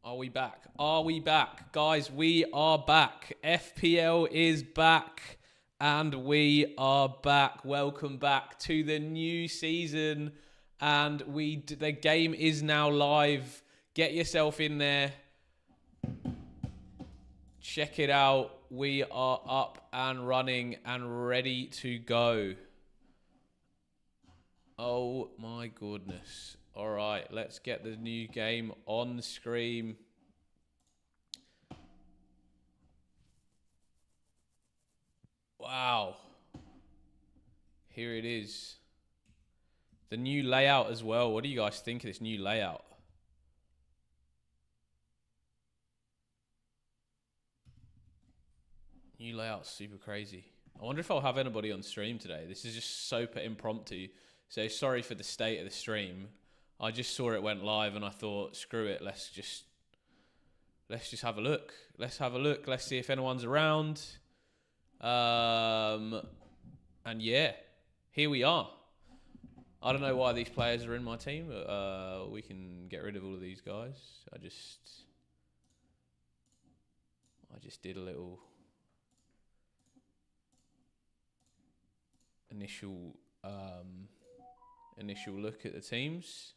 Are we back? Are we back? Guys, we are back. FPL is back and we are back. Welcome back to the new season. And the game is now live. Get yourself in there. Check it out. We are up and running and ready to go. Oh my goodness. All right, let's get the new game on screen. Wow. Here it is. The new layout as well. What do you guys think of this new layout? New layout's super crazy. I wonder if I'll have anybody on stream today. This is just super impromptu. So sorry for the state of the stream. I just saw it went live and I thought, screw it, let's just have a look. Let's have a look. Let's see if anyone's around. And yeah, here we are. I don't know why these players are in my team, but we can get rid of all of these guys. I just did a little initial look at the teams.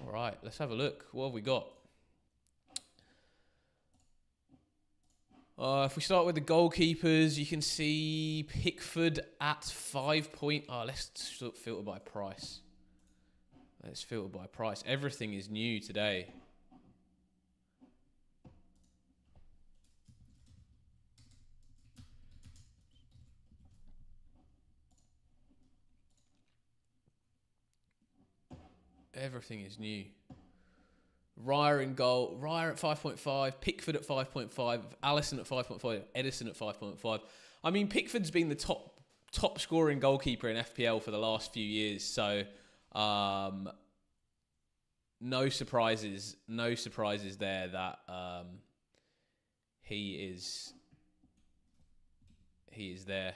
All right, let's have a look. What have we got? If we start with the goalkeepers, you can see Pickford at 5 point. Oh, let's filter by price. Let's filter by price. Everything is new today. Everything is new. Raya in goal. Raya at 5.5. Pickford at 5.5. Allison at 5.5. Edison at 5.5. I mean, Pickford's been the top scoring goalkeeper in FPL for the last few years. So, no surprises. No surprises there that he is there.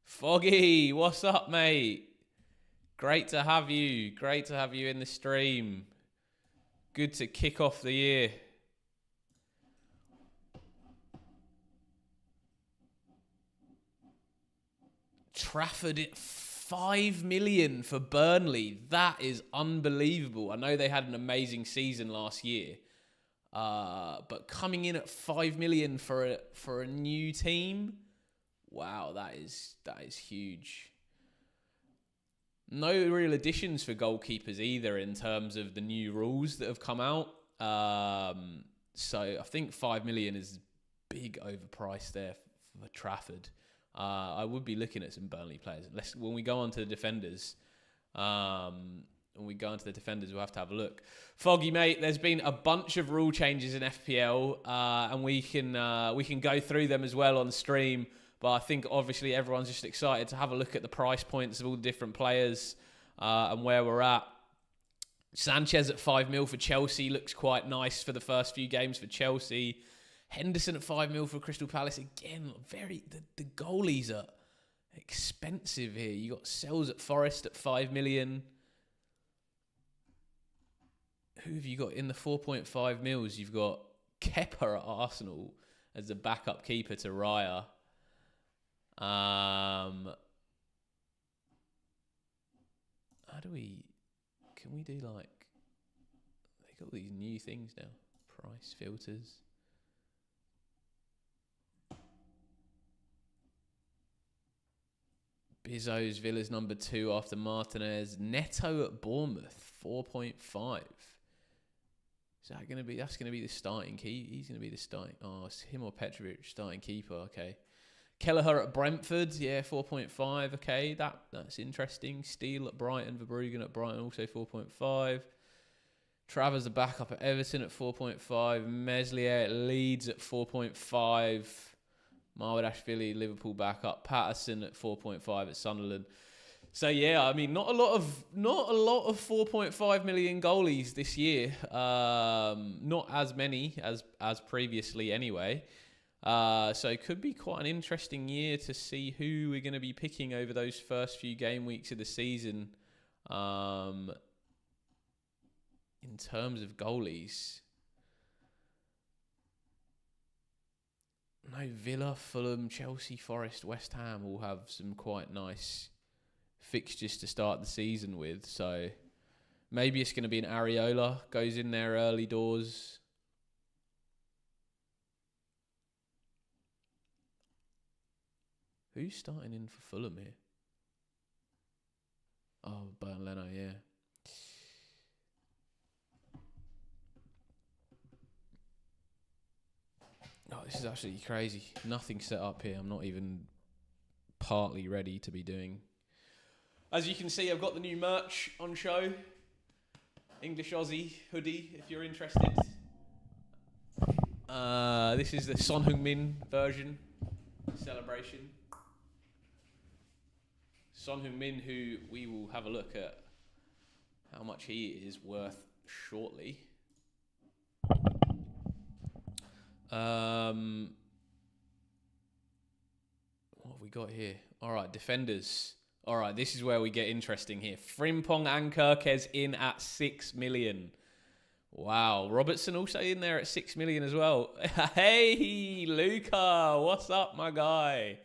Foggy, what's up, mate? Great to have you. Great to have you in the stream. Good to kick off the year. Trafford at 5 million for Burnley. That is unbelievable. I know they had an amazing season last year. But coming in at 5 million for a new team, wow, that is huge. No real additions for goalkeepers either in terms of the new rules that have come out. So I think 5 million is big overpriced there for Trafford. I would be looking at some Burnley players. When we go on to the defenders, we'll have to have a look. Foggy, mate, there's been a bunch of rule changes in FPL, and we can go through them as well on stream. But I think obviously everyone's just excited to have a look at the price points of all the different players and where we're at. Sanchez at 5 mil for Chelsea looks quite nice for the first few games for Chelsea. Henderson at 5 mil for Crystal Palace. Again, the goalies are expensive here. You got Sells at Forest at 5 million. Who have you got in the 4.5 mils? You've got Kepa at Arsenal as the backup keeper to Raya. Can we do like, they got these new things now, price filters. Bizzo's Villa's number 2 after Martinez. Neto at Bournemouth, 4.5. That's going to be the starting key. He's going to be the starting. Oh, it's him or Petrovic starting keeper. Okay. Kelleher at Brentford, yeah, 4.5. Okay, that's interesting. Steele at Brighton, Verbruggen at Brighton, also 4.5. Travers the backup at Everton at 4.5. Meslier at Leeds at 4.5. Marwadashvili, Liverpool backup. Patterson at 4.5 at Sunderland. So yeah, I mean, not a lot of 4.5 million goalies this year. Not as many as previously, anyway. So it could be quite an interesting year to see who we're going to be picking over those first few game weeks of the season. In terms of goalies, no, Villa, Fulham, Chelsea, Forest, West Ham all have some quite nice fixtures to start the season with. So maybe it's going to be an Areola, goes in there early doors. Who's starting in for Fulham here? Oh, Bernd Leno, yeah. Oh, this is absolutely crazy. Nothing set up here. I'm not even partly ready to be doing. As you can see, I've got the new merch on show. English Aussie hoodie, if you're interested. This is the Son Heung-min version. Celebration. Son Heung-min, who we will have a look at how much he is worth shortly. What have we got here? All right, defenders. All right, this is where we get interesting here. Frimpong and Kirkes in at 6 million. Wow, Robertson also in there at 6 million as well. Hey, Luca, what's up, my guy?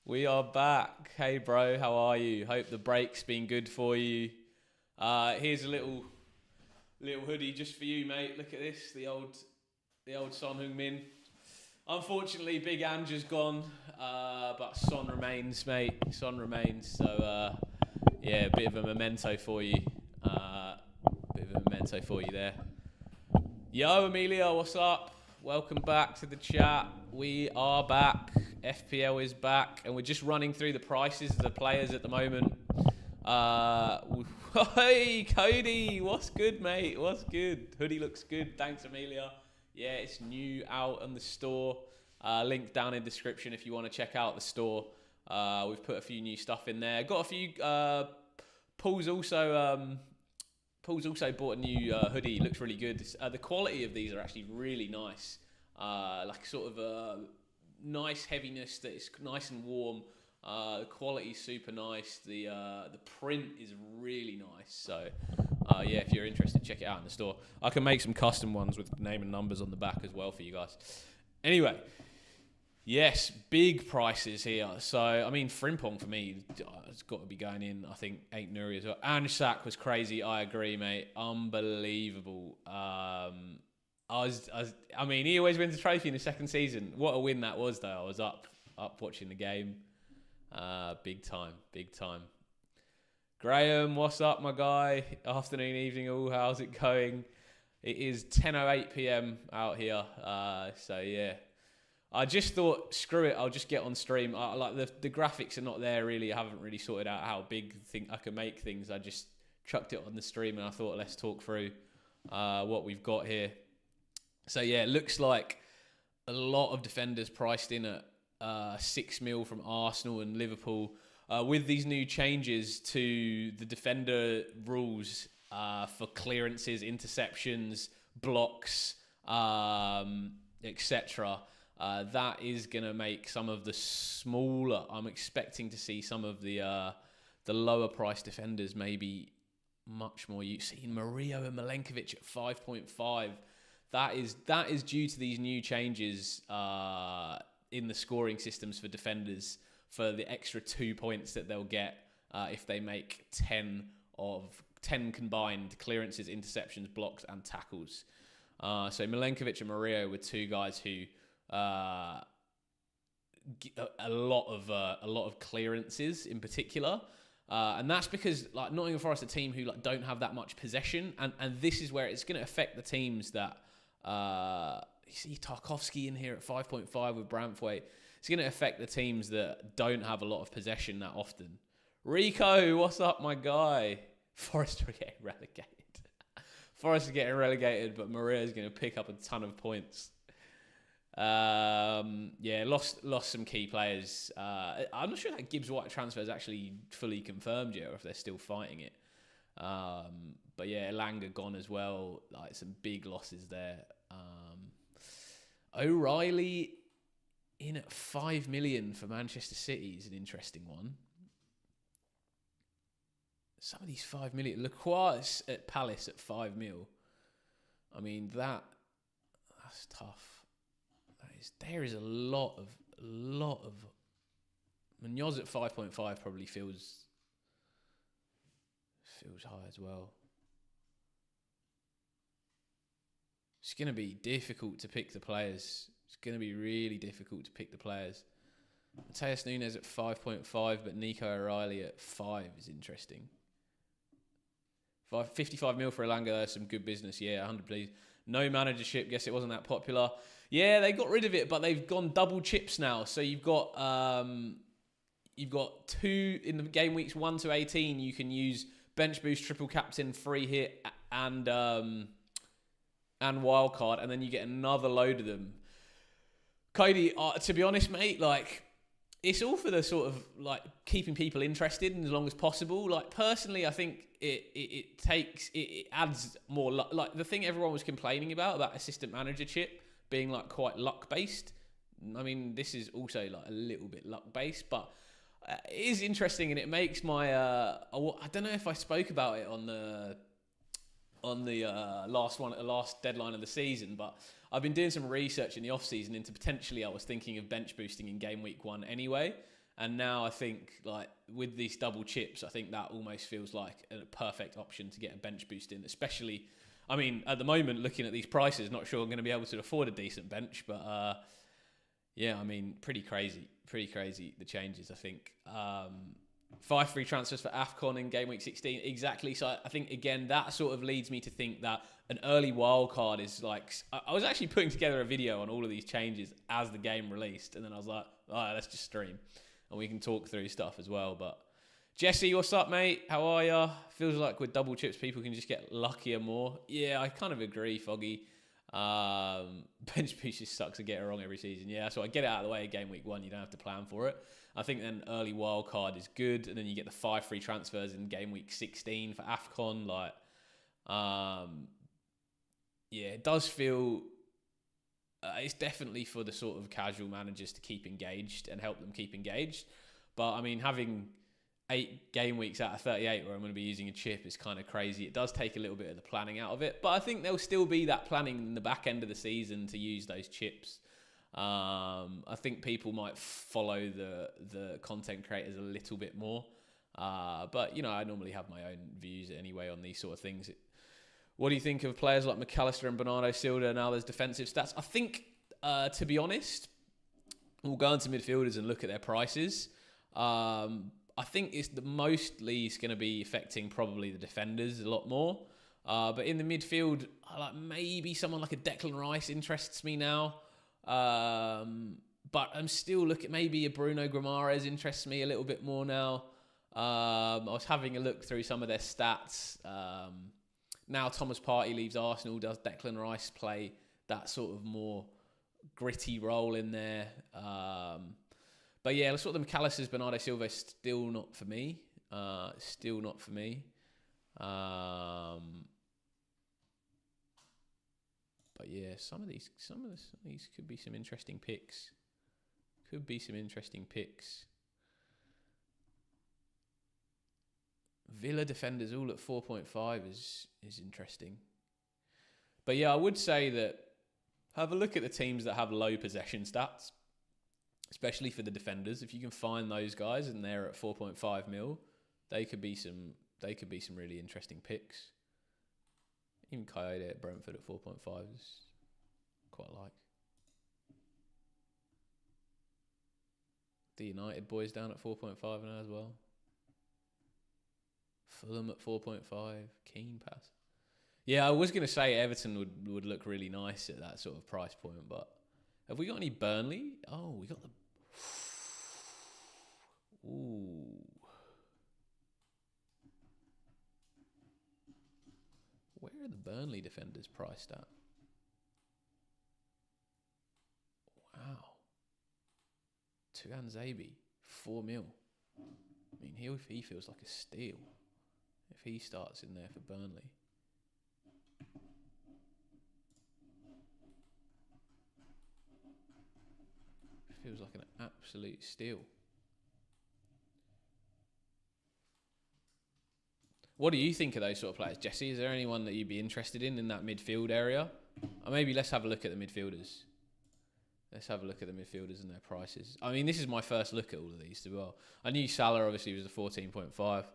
We are back. Hey, bro, how are you? Hope the break's been good for you. Here's a little hoodie just for you, mate. Look at this, the old Son Heung-min. Unfortunately, Big Ange is gone, but Son remains, mate. Son remains. So, yeah, a bit of a memento for you. There. Yo, Amelia, what's up? Welcome back to the chat. We are back. FPL is back, and we're just running through the prices of the players at the moment. Hey, Cody, what's good, mate? What's good? Hoodie looks good. Thanks, Amelia. Yeah, it's new out on the store. Link down in the description if you want to check out the store. We've put a few new stuff in there. Got a few. Paul's also bought a new hoodie. Looks really good. The quality of these are actually really nice. Like sort of a nice heaviness that is nice and warm. The quality's super nice. The print is really nice. So yeah, if you're interested, check it out in the store. I can make some custom ones with name and numbers on the back as well for you guys. Anyway, yes, big prices here. So I mean, Frimpong for me, it's got to be going in. I think 8 Nuri as well. Ansak was crazy. I agree, mate. Unbelievable. I mean, he always wins a trophy in the second season. What a win that was, though. I was up watching the game. Big time. Graham, what's up, my guy? Afternoon, evening, all. How's it going? It is 10:08 p.m. out here. So yeah, I just thought, screw it. I'll just get on stream. Like the graphics are not there really. I haven't really sorted out how big I can make things. I just chucked it on the stream, and I thought, let's talk through what we've got here. So yeah, it looks like a lot of defenders priced in at 6 mil from Arsenal and Liverpool. With these new changes to the defender rules for clearances, interceptions, blocks, etc., that is going to make some of the smaller. I'm expecting to see some of the lower price defenders maybe much more. You've seen Murillo and Milenkovic at 5.5. That is due to these new changes in the scoring systems for defenders, for the extra 2 points that they'll get if they make 10 combined clearances, interceptions, blocks, and tackles. So Milenkovic and Murillo were two guys who a lot of clearances in particular, and that's because like Nottingham Forest are a team who like don't have that much possession, and this is where it's going to affect the teams that you see Tarkovsky in here at 5.5 with Branthwaite. It's going to affect the teams that don't have a lot of possession that often. Rico, what's up, my guy? Forest are getting relegated. Forest are getting relegated, but Maria's going to pick up a ton of points. Yeah, lost some key players. I'm not sure that Gibbs White transfer is actually fully confirmed yet, or if they're still fighting it. But yeah, Elanga gone as well. Like some big losses there. O'Reilly in at 5 million for Manchester City is an interesting one. Some of these 5 million. Lacroix at Palace at 5 mil. I mean, that's tough. There is a lot of Munoz at 5.5 probably feels high as well. It's going to be difficult to pick the players. It's going to be really difficult to pick the players. Mateus Nunes at 5.5, but Nico O'Reilly at 5 is interesting. 55 mil for Elanga, that's some good business. Yeah, 100 please. No managership, guess it wasn't that popular. Yeah, they got rid of it, but they've gone double chips now. So you've got 2 in the game weeks 1 to 18. You can use bench boost, triple captain, free hit, and wildcard, and then you get another load of them. Cody, to be honest, mate, like, it's all for the sort of like keeping people interested and as long as possible. Like, personally, I think it adds more like the thing everyone was complaining about assistant manager chip being like quite luck based. I mean, this is also like a little bit luck based, but it is interesting, and it makes my I don't know if I spoke about it on the last deadline of the season, but I've been doing some research in the off season into potentially I was thinking of bench boosting in game week 1 anyway, and now I think like with these double chips, I think that almost feels like a perfect option to get a bench boost in, especially. I mean, at the moment, looking at these prices, not sure I'm going to be able to afford a decent bench, but yeah, I mean, pretty crazy the changes. I think 5 free transfers for AFCON in game week 16. Exactly. So I think, again, that sort of leads me to think that an early wild card is like... I was actually putting together a video on all of these changes as the game released, and then I was like, all right, let's just stream, and we can talk through stuff as well. But Jesse, what's up, mate? How are ya? Feels like with double chips, people can just get luckier more. Yeah, I kind of agree, Foggy. Bench boost just sucks to get it wrong every season. Yeah, so I get it out of the way game week 1. You don't have to plan for it. I think then early wild card is good, and then you get the 5 free transfers in game week 16 for AFCON. Like, yeah, it does feel it's definitely for the sort of casual managers to keep engaged and help them keep engaged. But I mean, having 8 game weeks out of 38 where I'm going to be using a chip is kind of crazy. It does take a little bit of the planning out of it, but I think there'll still be that planning in the back end of the season to use those chips. I think people might follow the content creators a little bit more, but you know, I normally have my own views anyway on these sort of things. What do you think of players like McAllister and Bernardo Silva now there's defensive stats? I think, to be honest, we'll go into midfielders and look at their prices. I think it's mostly going to be affecting probably the defenders a lot more. But in the midfield, like maybe someone like a Declan Rice interests me now. But I'm still looking, maybe a Bruno Guimaraes interests me a little bit more now. I was having a look through some of their stats. Now Thomas Partey leaves Arsenal. Does Declan Rice play that sort of more gritty role in there? But yeah, let's sort of the McAllisters, Bernardo Silva, still not for me. Still not for me. But yeah, some of these could be some interesting picks. Villa defenders all at 4.5 is interesting. But yeah, I would say that have a look at the teams that have low possession stats, especially for the defenders. If you can find those guys and they're at 4.5 mil, they could be some really interesting picks. Even Coyote at Brentford at 4.5 is quite like. The United boys down at 4.5 now as well. Fulham at 4.5. Keen pass. Yeah, I was going to say Everton would look really nice at that sort of price point, but have we got any Burnley? Oh, we got the... Ooh. Where are the Burnley defenders priced at? Wow. Tuan Zabi, 4 mil. I mean, he feels like a steal if he starts in there for Burnley. Feels like an absolute steal. What do you think of those sort of players, Jesse? Is there anyone that you'd be interested in that midfield area? Or maybe let's have a look at the midfielders. Let's have a look at the midfielders and their prices. I mean, this is my first look at all of these as well. I knew Salah obviously was a 14.5.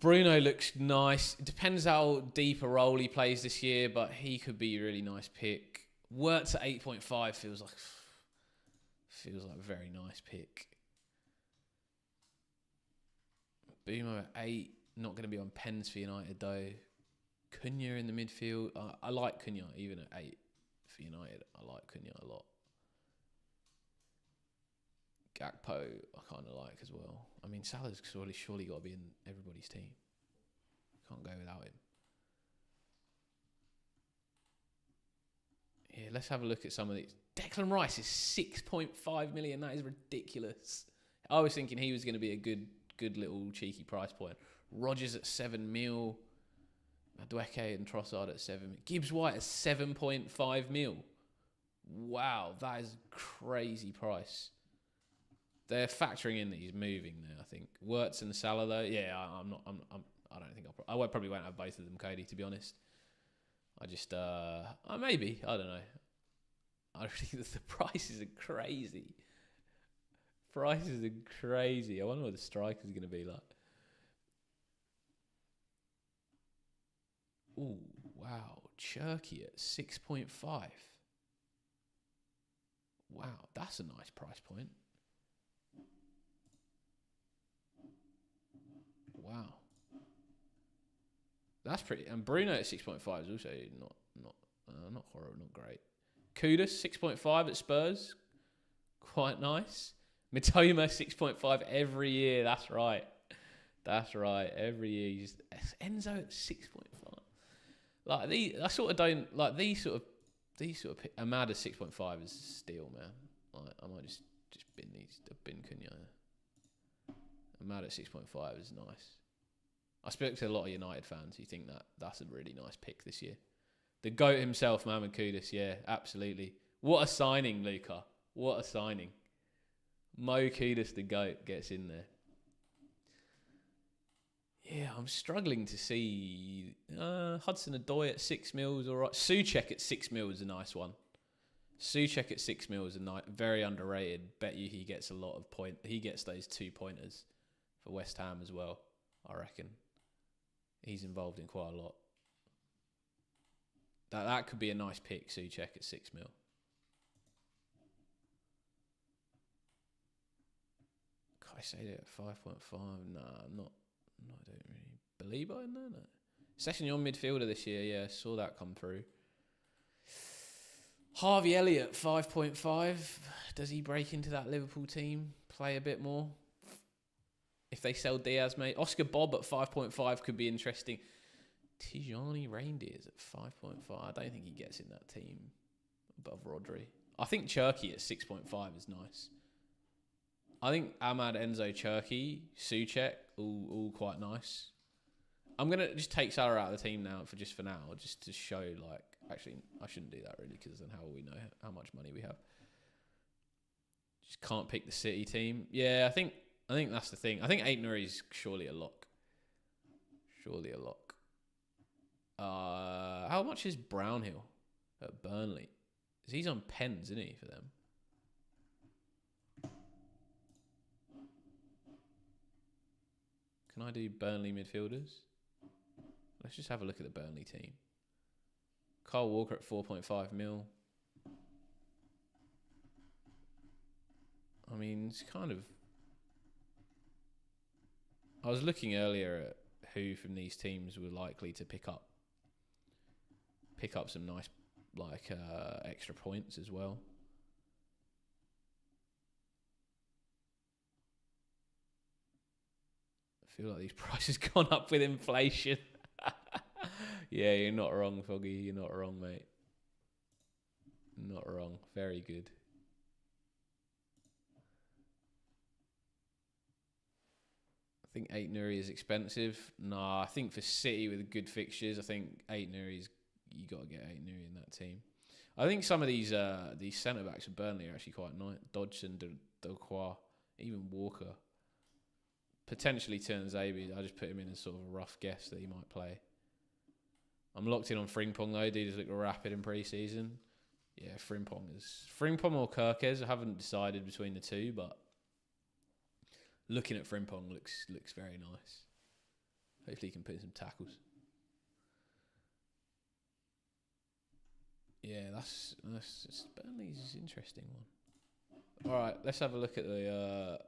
Bruno looks nice. It depends how deep a role he plays this year, but he could be a really nice pick. Wirtz at 8.5 feels like a very nice pick. Boomer at 8, not going to be on pens for United though. Cunha in the midfield. I like Cunha even at 8 for United. I like Cunha a lot. Gakpo I kind of like as well. I mean, Salah's surely got to be in everybody's team. Can't go without him. Yeah, let's have a look at some of these. Declan Rice is 6.5 million. That is ridiculous. I was thinking he was going to be a good little cheeky price point. Rodgers at 7 mil. Madueke and Trossard at 7 mil. Gibbs White at 7.5 mil. Wow, that is a crazy price. They're factoring in that he's moving there, I think. Wirtz and Salah though, yeah, I don't think I probably won't have both of them, Cody, to be honest. I just maybe, I don't know. I think the prices are crazy. Prices are crazy. I wonder what the striker's going to be like. Ooh, wow. Cherky at 6.5. Wow, that's a nice price point. Wow. That's pretty. And Bruno at 6.5 is also not horrible, not great. Kudus 6.5 at Spurs. Quite nice. Mitoma 6.5 every year. That's right. Every year he's Enzo at 6.5. Like these, I sort of don't like these sort of. Amada 6.5 is a steal, man. Like I might just bin Cunha. Amada 6.5 is nice. I spoke to a lot of United fans who think that's a really nice pick this year. The GOAT himself, Mohamed Kudus, yeah, absolutely. What a signing, Luca. What a signing. Mo Kudus, the GOAT, gets in there. Yeah, I'm struggling to see Hudson-Odoi at 6 mil is all right. Souček at 6 mil is a nice one. Souček at 6 mil is very underrated. Bet you he gets a lot of point. He gets those 2-pointers for West Ham as well, I reckon. He's involved in quite a lot. That could be a nice pick, Souček at 6 mil. Caicedo at 5.5. Nah, I'm not. No, I don't really believe in there. No. Sessignon midfielder this year. Yeah, saw that come through. Harvey Elliott 5.5. Does he break into that Liverpool team? Play a bit more. If they sell Diaz, mate. Oscar Bob at 5.5 could be interesting. Tijani Reindeers at 5.5. I don't think he gets in that team above Rodri. I think Cherky at 6.5 is nice. I think Ahmad, Enzo, Cherky, Souček, all quite nice. I'm going to just take Salah out of the team now for now, just to show, like, actually, I shouldn't do that really, because then how will we know how much money we have? Just can't pick the City team. Yeah, I think that's the thing. I think Aït-Nouri is surely a lock. How much is Brownhill at Burnley? He's on pens, isn't he, for them? Can I do Burnley midfielders? Let's just have a look at the Burnley team. Kyle Walker at 4.5 mil. I mean, it's kind of... I was looking earlier at who from these teams were likely to pick up some nice, like, extra points as well. I feel like these prices gone up with inflation. Yeah, you're not wrong, Foggy. You're not wrong, mate. Not wrong. Very good. I think Aït-Nouri is expensive. Nah, I think for City with good fixtures, I think Aït-Nouri's... You got to get Aït-Nouri in that team. I think some of these centre backs of Burnley are actually quite nice. Dodgson, Delcroix, even Walker. Potentially Turnzabi. I just put him in as sort of a rough guess that he might play. I'm locked in on Frimpong though. Dudes look rapid in pre-season. Yeah, Frimpong or Kirkes. I haven't decided between the two, but looking at Frimpong looks very nice. Hopefully he can put in some tackles. Yeah, that's Burnley's interesting one. All right, let's have a look at the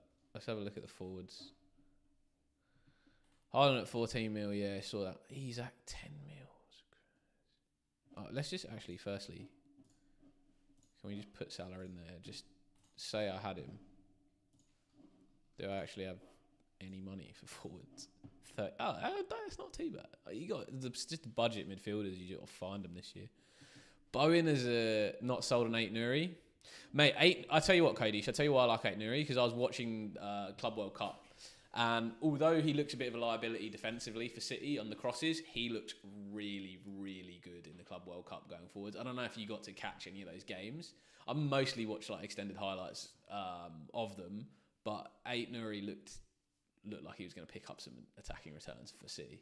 forwards. Haaland at 14 mil, yeah, saw that. He's at 10 mil. Let's just actually, firstly, can we just put Salah in there? Just say I had him. Do I actually have any money for forwards? That's not too bad. You got just the budget midfielders. You got to find them this year. Bowen is not sold on 8 Nuri. Mate, I tell you what, Cody. Shall I tell you why I like 8 Nuri? Because I was watching Club World Cup. And although he looks a bit of a liability defensively for City on the crosses, he looks really, really good in the Club World Cup going forwards. I don't know if you got to catch any of those games. I mostly watched like extended highlights of them, but 8 Nuri looked like he was going to pick up some attacking returns for City.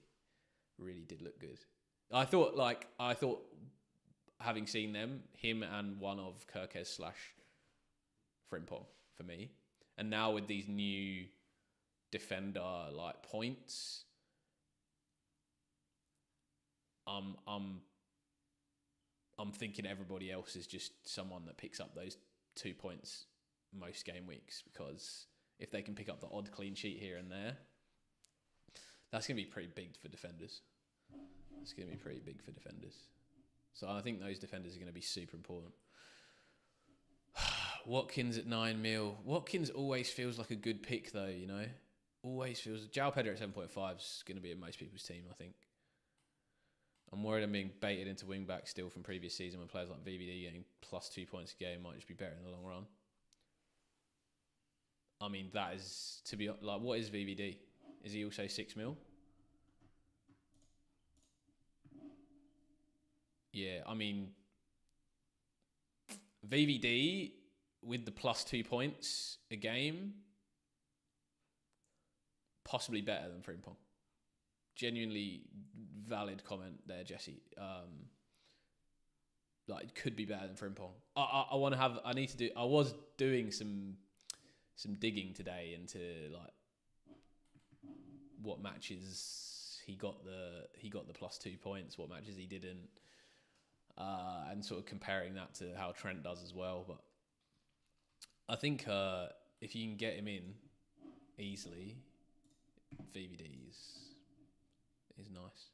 Really did look good. I thought having seen them, him and one of Kirkes / Frimpong for me, and now with these new defender like points, I'm thinking everybody else is just someone that picks up those 2 points most game weeks, because if they can pick up the odd clean sheet here and there, that's going to be pretty big for defenders. So I think those defenders are going to be super important. Watkins at 9 mil. Watkins always feels like a good pick though, you know? Always feels... João Pedro at 7.5 is going to be in most people's team, I think. I'm worried I'm being baited into wing back still from previous season when players like VVD getting plus 2 points a game might just be better in the long run. I mean, that is... To be like, what is VVD? Is he also 6 mil? Yeah, I mean... VVD with the plus 2 points a game... Possibly better than Frimpong. Genuinely valid comment there, Jesse. Like it could be better than Frimpong. I want to have. I need to do. I was doing some digging today into like what matches he got the plus 2 points, what matches he didn't, and sort of comparing that to how Trent does as well. But I think if you can get him in easily. VVD is nice.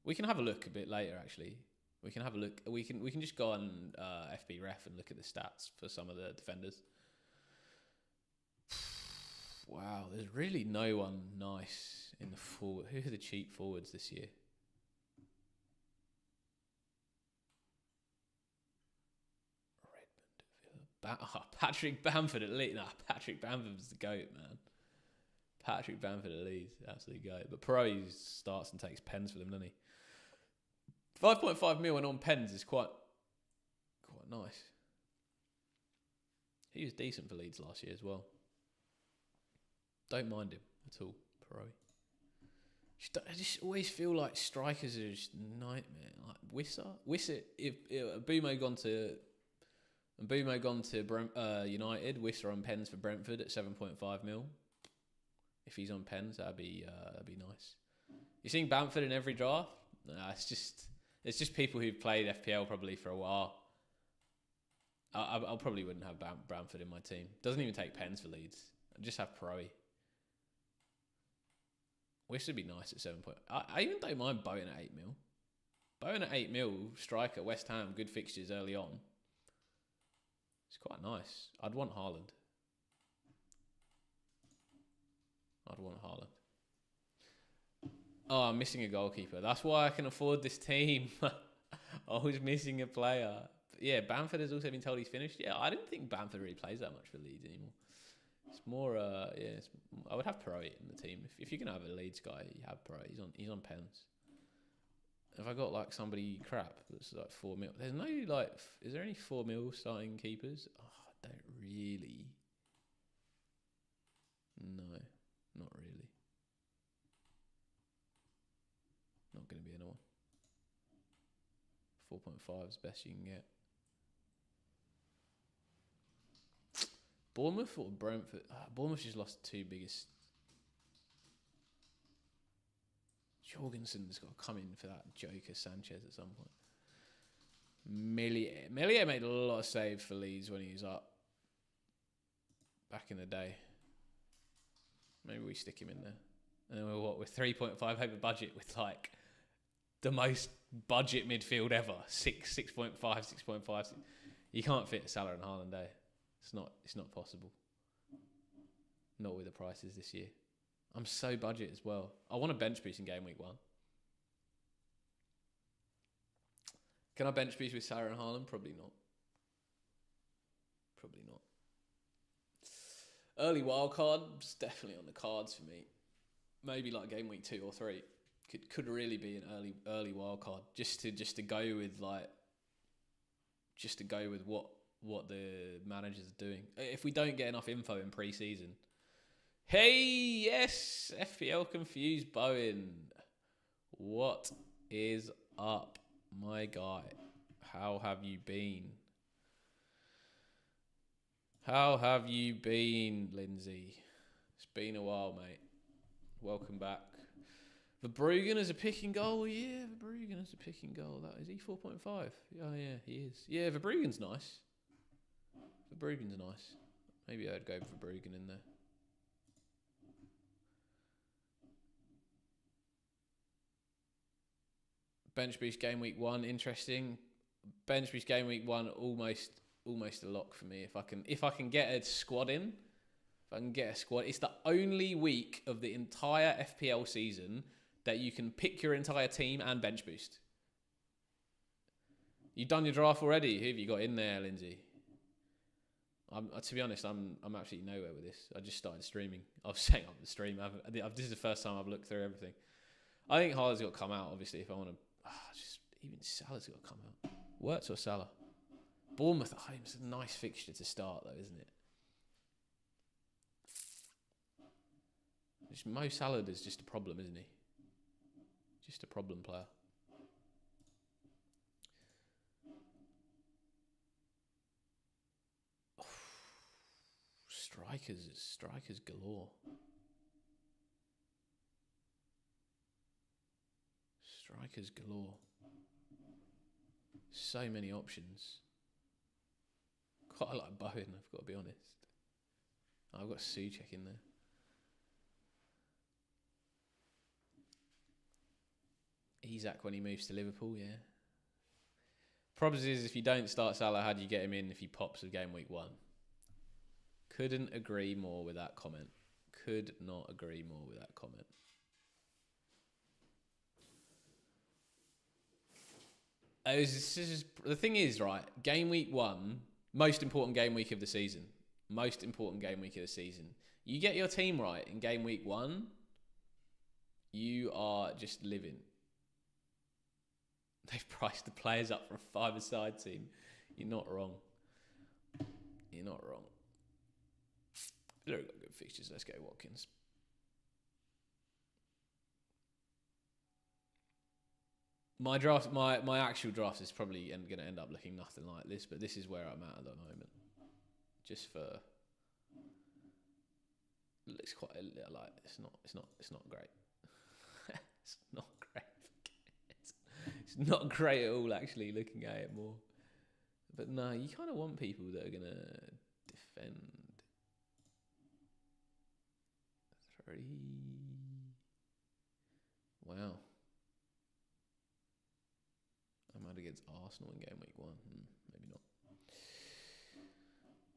We can have a look a bit later. Actually, we can have a look. We can just go on FB Ref and look at the stats for some of the defenders. Wow, there's really no one nice in the forward. Who are the cheap forwards this year? Patrick Bamford at Leeds. Nah, Patrick Bamford's the GOAT, man. Patrick Bamford at Leeds, absolutely GOAT. But Pro starts and takes pens for them, doesn't he? 5.5 mil and on pens is quite nice. He was decent for Leeds last year as well. Don't mind him at all, Pro. I just always feel like strikers are just nightmare. Like Wissa, if Mbumo gone to United, Wissa on pens for Brentford at 7.5 mil. If he's on pens, that'd be nice. You seeing Bamford in every draft? Nah, it's just people who've played FPL probably for a while. I probably wouldn't have Bamford in my team. Doesn't even take pens for Leeds. I'd just have Pro. Wish would be nice at 7 point. I even don't mind Bowen at 8 mil. Bowen at 8 mil, striker, West Ham, good fixtures early on. It's quite nice. I'd want Haaland. Oh, I'm missing a goalkeeper. That's why I can afford this team. I was missing a player. But yeah, Bamford has also been told he's finished. Yeah, I didn't think Bamford really plays that much for Leeds anymore. It's more, I would have Pro in the team. If you're gonna have a Leeds guy, you have Pro. He's on pens. Have I got like somebody crap that's like 4 mil? There's no like. Is there any 4 mil starting keepers? Oh, I don't really. No, not really. Not going to be anyone. 4.5 is best you can get. Bournemouth or Brentford? Bournemouth just lost the two biggest. Jorgensen's got to come in for that Joker Sanchez at some point. Millier made a lot of saves for Leeds when he was up back in the day. Maybe we stick him in there. And then we're 3.5 over budget with like the most budget midfield ever. 6.5, 6.5. You can't fit Salah and Haaland, eh? It's not possible. Not with the prices this year. I'm so budget as well. I want a bench boost in game week 1. Can I bench boost with Salah and Haaland? Probably not. Probably not. Early wildcard's definitely on the cards for me. Maybe like game week 2 or 3. Could really be an early wildcard. Just to go with what the managers are doing. If we don't get enough info in pre-season. Hey, yes, FPL confused Bowen. What is up, my guy? How have you been? How have you been, Lindsay? It's been a while, mate. Welcome back. Verbruggen as a picking goal. Yeah, Verbruggen as a picking goal. That is he 4.5. Oh yeah, he is. Yeah, Verbruggen's nice. Verbruggen's nice. Maybe I'd go Verbruggen in there. Bench boost game week 1, interesting. Bench boost game week 1, almost a lock for me. If I can get a squad in, it's the only week of the entire FPL season that you can pick your entire team and bench boost. You've done your draft already. Who have you got in there, Lindsay? To be honest, I'm absolutely nowhere with this. I just started streaming. I was setting up the stream. This is the first time I've looked through everything. I think Haaland's got to come out, obviously, if I want to. Even Salah's got to come out. Wirtz or Salah? Bournemouth at home is a nice fixture to start, though, isn't it? Mo Salah is just a problem, isn't he? Just a problem player. Strikers galore. Strikers galore. So many options. Quite like Bowen, I've got to be honest. I've got Souček in there. Isak when he moves to Liverpool, yeah. Problem is, if you don't start Salah, how do you get him in if he pops of game week 1? Couldn't agree more with that comment. Could not agree more with that comment. The thing is, right, game week 1, most important game week of the season. Most important game week of the season. You get your team right in game week 1, you are just living. They've priced the players up for a 5-a-side team. You're not wrong. You're not wrong. They've got good fixtures. Let's go, Watkins. My draft, my actual draft is probably going to end up looking nothing like this, but this is where I'm at the moment. Just for, it looks quite like it's not great. It's not great. It's not great at all. Actually, looking at it more, but no, you kind of want people that are going to defend. 3. Wow. I'm out against Arsenal in game week 1. Maybe not.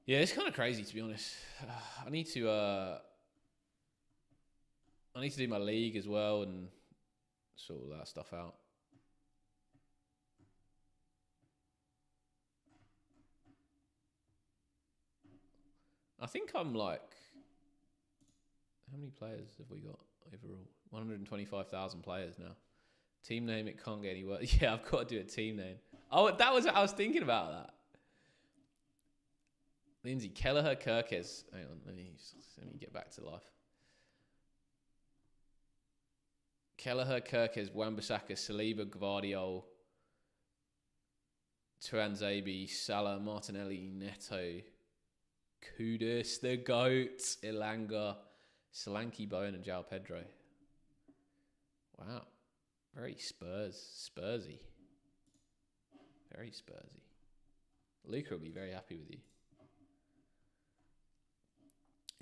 Yeah, it's kind of crazy, to be honest. I need to do my league as well and sort all that stuff out. I think I'm like, how many players have we got overall? 125,000 players now. Team name, it can't get any worse. Yeah, I've got to do a team name. Oh, that was what I was thinking about that. Lindsay, Kelleher, Kirkes. Hang on, let me get back to life. Kelleher, Kirkes, Wan-Bissaka, Saliba, Gvardiol, Tuanzebe, Salah, Martinelli, Neto, Kudus, the GOAT, Ilanga, Solanke, Bowen, and João Pedro. Wow. Very Spursy. Very Spursy. Luca will be very happy with you.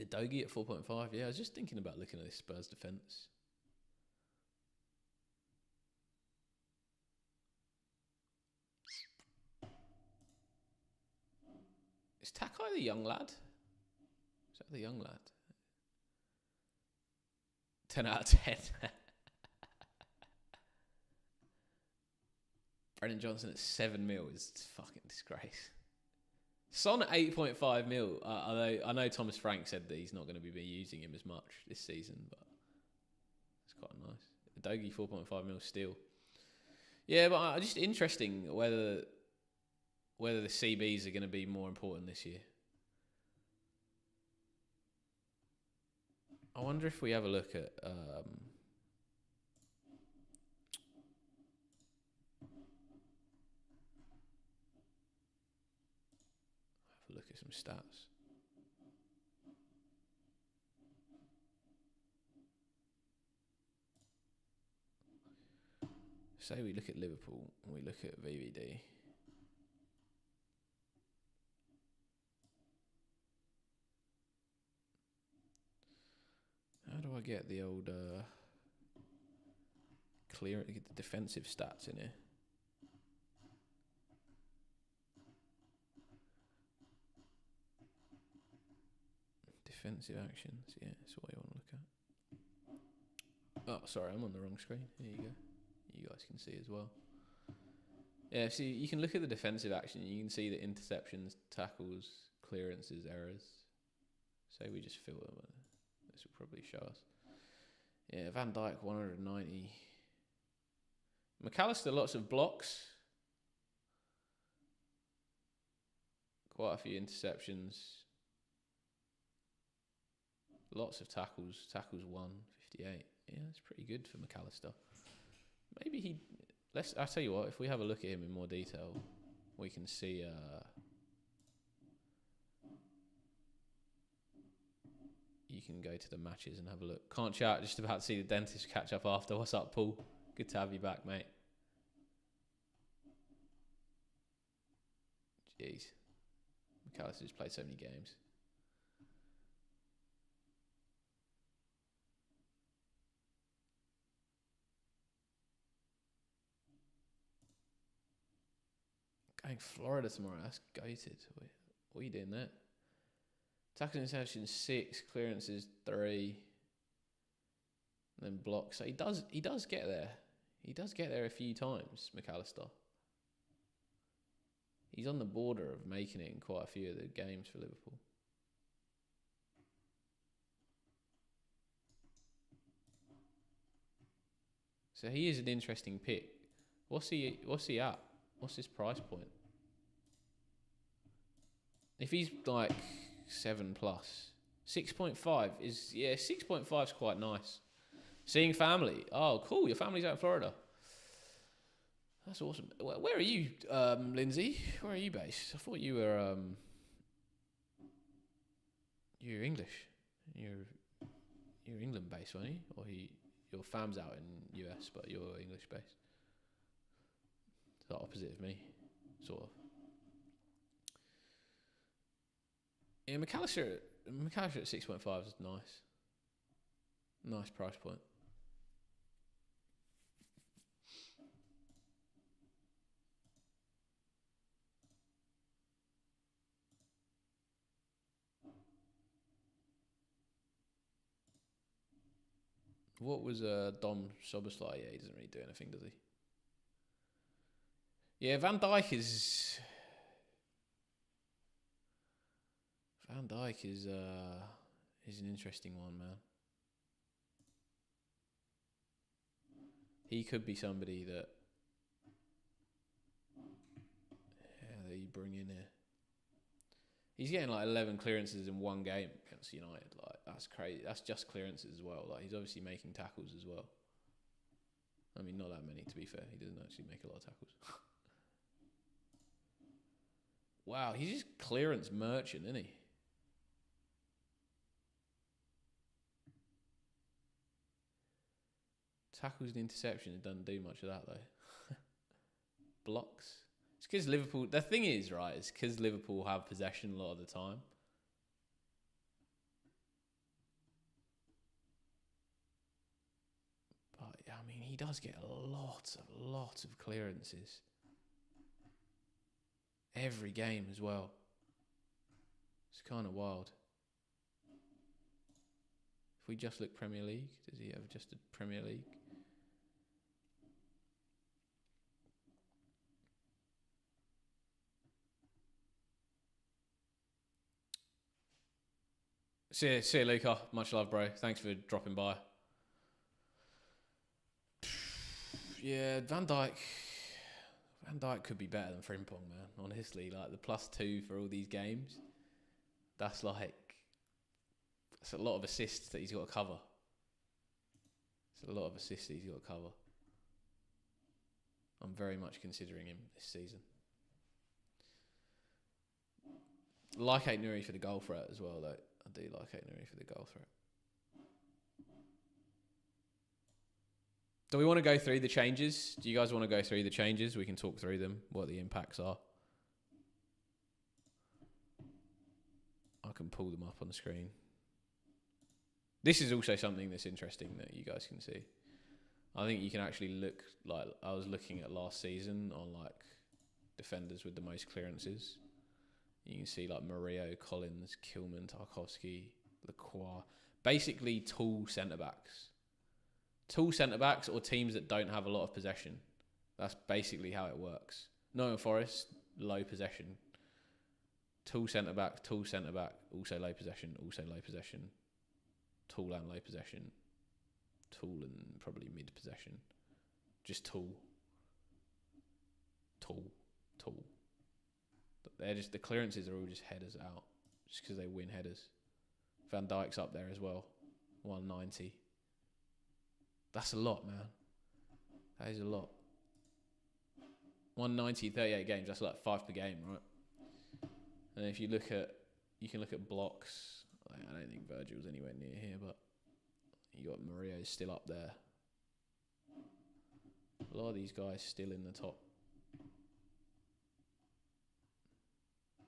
Dogi at 4.5. Yeah, I was just thinking about looking at this Spurs defence. Is Takai the young lad? Is that the young lad? 10 out of 10. Brennan Johnson at 7 mil is fucking disgrace. Son at 8.5 mil. Although I know Thomas Frank said that he's not going to be using him as much this season, but it's quite nice. Dogi 4.5 mil still. Yeah, but just interesting whether the CBs are going to be more important this year. I wonder if we have a look at have a look at some stats. Say we look at Liverpool and we look at VVD. How do I get the old get the defensive stats in here? Defensive actions, yeah, that's what I want to look at. Oh, sorry, I'm on the wrong screen. Here you go. You guys can see as well. Yeah, so you can look at the defensive action. You can see the interceptions, tackles, clearances, errors. Say we just filter them. This will probably show us. Yeah, Van Dijk 190. McAllister, lots of blocks. Quite a few interceptions. Lots of tackles. Tackles 158. Yeah, that's pretty good for McAllister. Maybe I'll tell you what, if we have a look at him in more detail, we can see you can go to the matches and have a look. Can't shout, just about to see the dentist catch up after. What's up, Paul? Good to have you back, mate. Jeez. McAllister's played so many games. Going Florida tomorrow, that's goated. What are you doing there? Tackles and interceptions 6, clearances 3, and then blocks. So he does get there. He does get there a few times, McAllister. He's on the border of making it in quite a few of the games for Liverpool. So he is an interesting pick. What's he at? What's his price point? If he's like 7 plus, 6.5 is 6.5 is quite nice. Seeing family. Oh, cool. Your family's out in Florida. That's awesome. Where are you, Lindsay? Where are you based? I thought you were you're English. You're England based, weren't you? Or your fam's out in US, but you're English based. It's the opposite of me, sort of. Yeah, McAllister at 6.5 is nice. Nice price point. What was Dom Soboslai? Yeah, he doesn't really do anything, does he? Yeah, Van Dijk is an interesting one, man. He could be somebody that you bring in here. He's getting like 11 clearances in one game against United. Like, that's crazy. That's just clearances as well. Like, he's obviously making tackles as well. I mean, not that many, to be fair. He doesn't actually make a lot of tackles. Wow, he's just clearance merchant, isn't he? Tackles and interceptions, it doesn't do much of that, though. Blocks. It's because Liverpool... The thing is, right, it's because Liverpool have possession a lot of the time. But, I mean, he does get a lot of clearances. Every game as well. It's kind of wild. If we just look Premier League, does he have just a Premier League? See you, Luca. Much love, bro. Thanks for dropping by. Yeah, Van Dijk could be better than Frimpong, man. Honestly, like the +2 for all these games, that's a lot of assists that he's got to cover. It's a lot of assists that he's got to cover. I'm very much considering him this season. Like Ait Nouri for the goal threat as well, though. I do like Ait Nouri for the goal threat. Do we want to go through the changes? Do you guys want to go through the changes? We can talk through them, what the impacts are. I can pull them up on the screen. This is also something that's interesting that you guys can see. I think you can actually look, like, I was looking at last season on, like, defenders with the most clearances. You can see, like, Murillo, Collins, Kilman, Tarkowski, Lacroix. Basically, tall centre-backs. Tall centre-backs or teams that don't have a lot of possession. That's basically how it works. Nottingham Forest, low possession. Tall centre-back, also low possession, Tall and low possession. Tall and probably mid-possession. Just tall. They're just, the clearances are all just headers out. Just because they win headers. Van Dijk's up there as well. 190. That's a lot, man. That is a lot. 190, 38 games. That's like 5 per game, right? And if you look at, you can look at blocks. I don't think Virgil's anywhere near here, but you got Murillo still up there. A lot of these guys still in the top.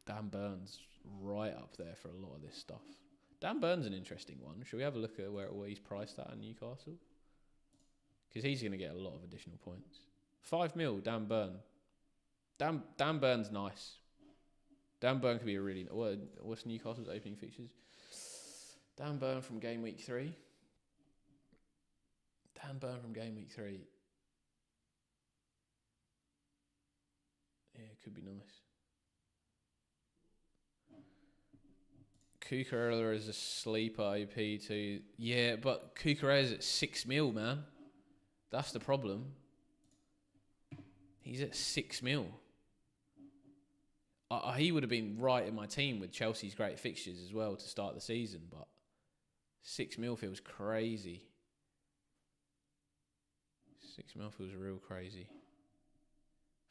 Dan Burns right up there for a lot of this stuff. Dan Burns an interesting one. Should we have a look at where he's priced at in Newcastle? Because he's going to get a lot of additional points. 5 mil, Dan Burn. Dan Burn's nice. Dan Burn could be a really... What's Newcastle's opening fixtures? Dan Burn from game week 3. Dan Burn from game week 3. Yeah, it could be nice. Cucurella is a sleeper OP too. Yeah, but Cucurella's at 6 mil, man. That's the problem. He's at 6 mil. He would have been right in my team with Chelsea's great fixtures as well to start the season, but 6 mil feels crazy. 6 mil feels real crazy.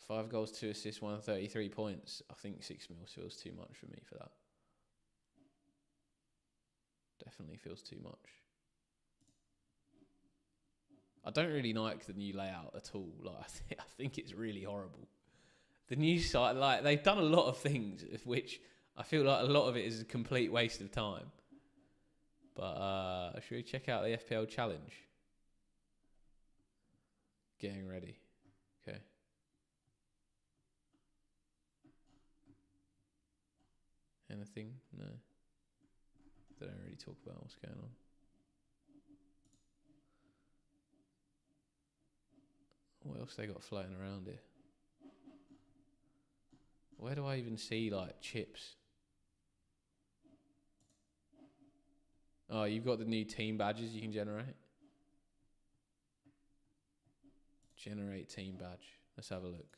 5 goals, 2 assists, 133 points. I think 6 mil feels too much for me for that. Definitely feels too much. I don't really like the new layout at all. Like, I think it's really horrible. The new site, like, they've done a lot of things, of which I feel like a lot of it is a complete waste of time. But should we check out the FPL challenge? Getting ready. Okay. Anything? No. They don't really talk about what's going on. What else they got floating around here? Where do I even see, like, chips? Oh, you've got the new team badges you can generate. Generate team badge. Let's have a look.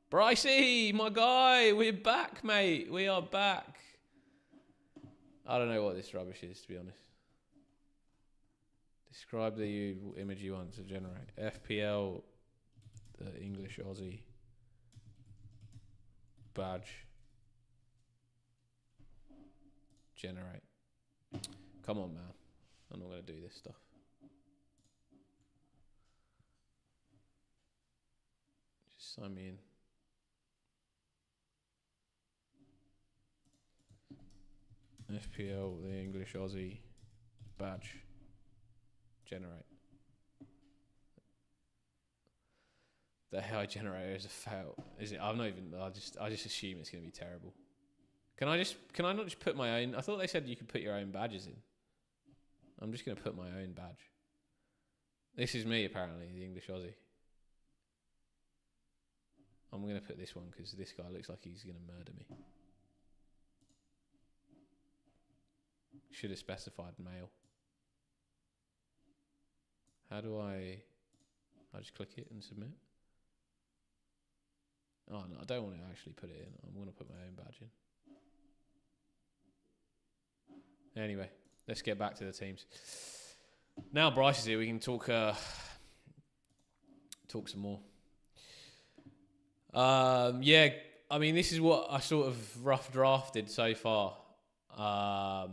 Brycey, my guy, we're back, mate. We are back. I don't know what this rubbish is, to be honest. Describe the image you want to generate. FPL, the English Aussie badge. Generate. Come on, man. I'm not going to do this stuff. Just sign me in. FPL, the English Aussie badge. Generate. The AI generator is a fail. Is it? I'm not even. I just assume it's going to be terrible. Can I not just put my own? I thought they said you could put your own badges in. I'm just going to put my own badge. This is me, apparently, the English Aussie. I'm going to put this one because this guy looks like he's going to murder me. Should have specified male. How do I just click it and submit? Oh no, I don't want to actually put it in. I'm going to put my own badge in. Anyway, let's get back to the teams. Now Bryce is here, we can talk some more. Yeah, I mean, this is what I sort of rough drafted so far. I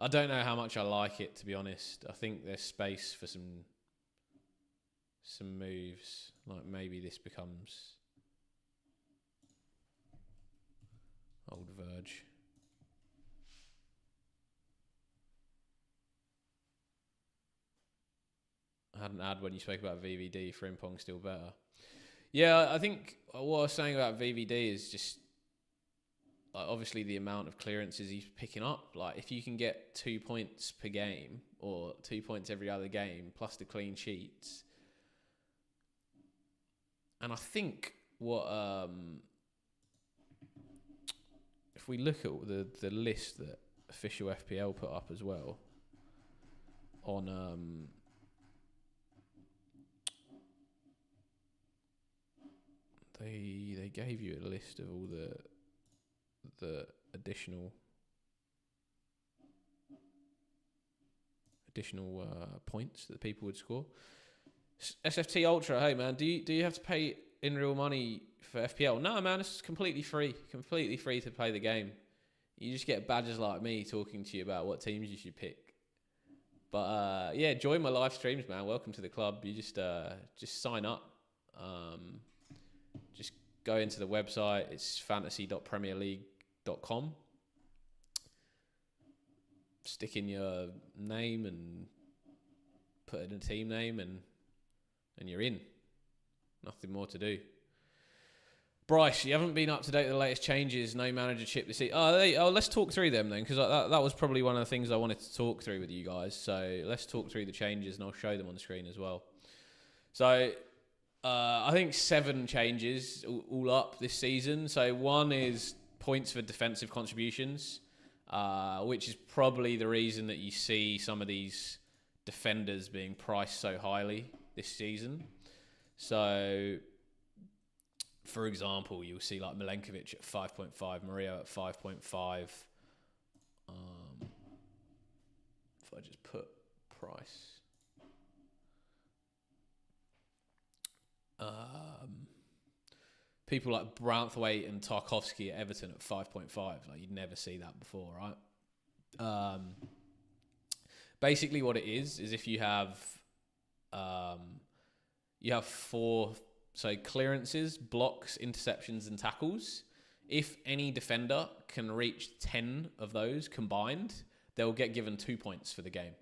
don't know how much I like it, to be honest. I think there's space for some moves. Like maybe this becomes old Verge. I had an ad when you spoke about VVD. Frimpong still better. Yeah, I think what I was saying about VVD is just like obviously the amount of clearances he's picking up. Like if you can get 2 points per game or 2 points every other game plus the clean sheets. And I think what if we look at the list that official FPL put up as well on they gave you a list of all the additional points that people would score. SFT Ultra, hey man, do you have to pay in real money for FPL? No man, it's completely free to play the game. You just get badges like me talking to you about what teams you should pick. But yeah, join my live streams, man. Welcome to the club. You just sign up. Just go into the website. It's fantasy.premierleague.com. Stick in your name and put in a team name and you're in. Nothing more to do. Bryce, you haven't been up to date with the latest changes. No manager chip this season. Let's talk through them then, because that was probably one of the things I wanted to talk through with you guys. So let's talk through the changes, and I'll show them on the screen as well. So I think 7 changes all up this season. So one is points for defensive contributions, which is probably the reason that you see some of these defenders being priced so highly this season. So, for example, you'll see like Milenkovic at 5.5, Mario at 5.5. If I just put price. People like Branthwaite and Tarkovsky at Everton at 5.5. Like you'd never see that before, right? Basically what it is if you have 4 clearances, blocks, interceptions and tackles. If any defender can reach 10 of those combined, they'll get given 2 points for the game.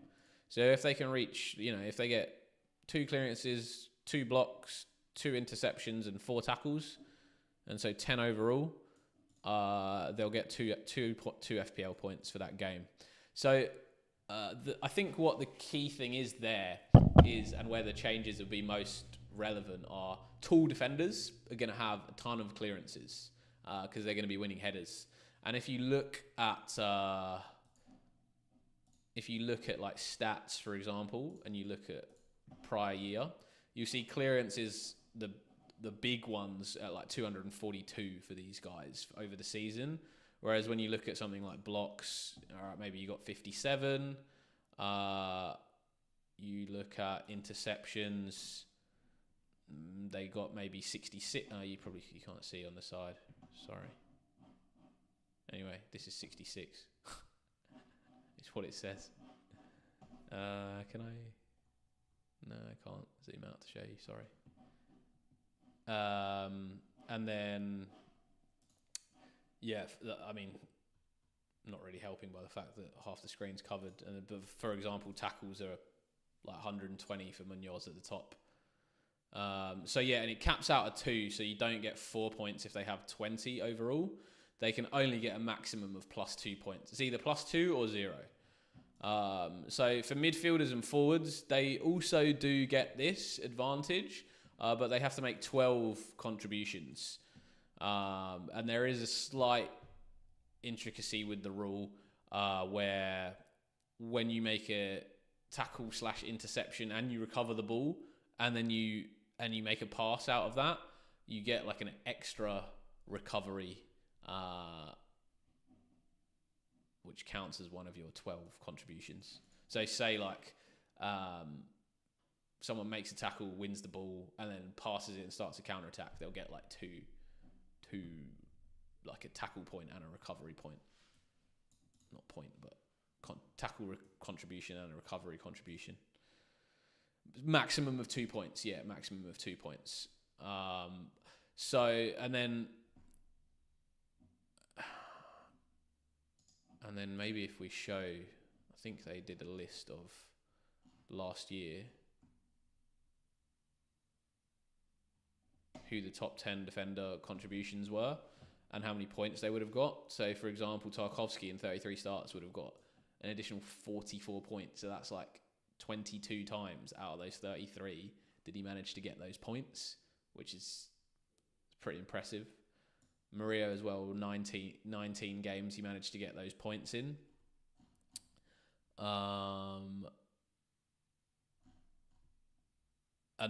So if they can reach, if they get 2 clearances, 2 blocks, 2 interceptions and 4 tackles, and so 10 overall, they'll get two FPL points for that game. So I think what the key thing is there is, and where the changes will be most relevant, are tall defenders are going to have a ton of clearances because they're going to be winning headers. And if you look at if you look at like stats, for example, and you look at prior year, you see clearance is the big ones at like 242 for these guys over the season. Whereas when you look at something like blocks, all right, maybe you got 57. You look at interceptions, they got maybe 66. You can't see on the side. Sorry. Anyway, this is 66. It's what it says. Can I? No, I can't zoom out to show you. Sorry. And then, yeah, I mean, not really helping by the fact that half the screen's covered. But for example, tackles are like 120 for Munoz at the top. So yeah, and it caps out at 2, so you don't get 4 points if they have 20 overall. They can only get a maximum of +2 points. It's either +2 or 0. So for midfielders and forwards, they also do get this advantage, but they have to make 12 contributions. And there is a slight intricacy with the rule where when you make a tackle/interception and you recover the ball, and then you make a pass out of that, you get like an extra recovery, which counts as one of your 12 contributions. So say like someone makes a tackle, wins the ball, and then passes it and starts a counter attack, they'll get like two like a tackle point and a recovery point. Not point, but contribution and a recovery contribution. Maximum of 2 points. Yeah, maximum of 2 points. So, and then maybe if we show, I think they did a list of last year who the top 10 defender contributions were and how many points they would have got. So, for example, Tarkovsky in 33 starts would have got an additional 44 points. So that's like 22 times out of those 33 did he manage to get those points, which is pretty impressive. Maria as well, 19 games he managed to get those points in. And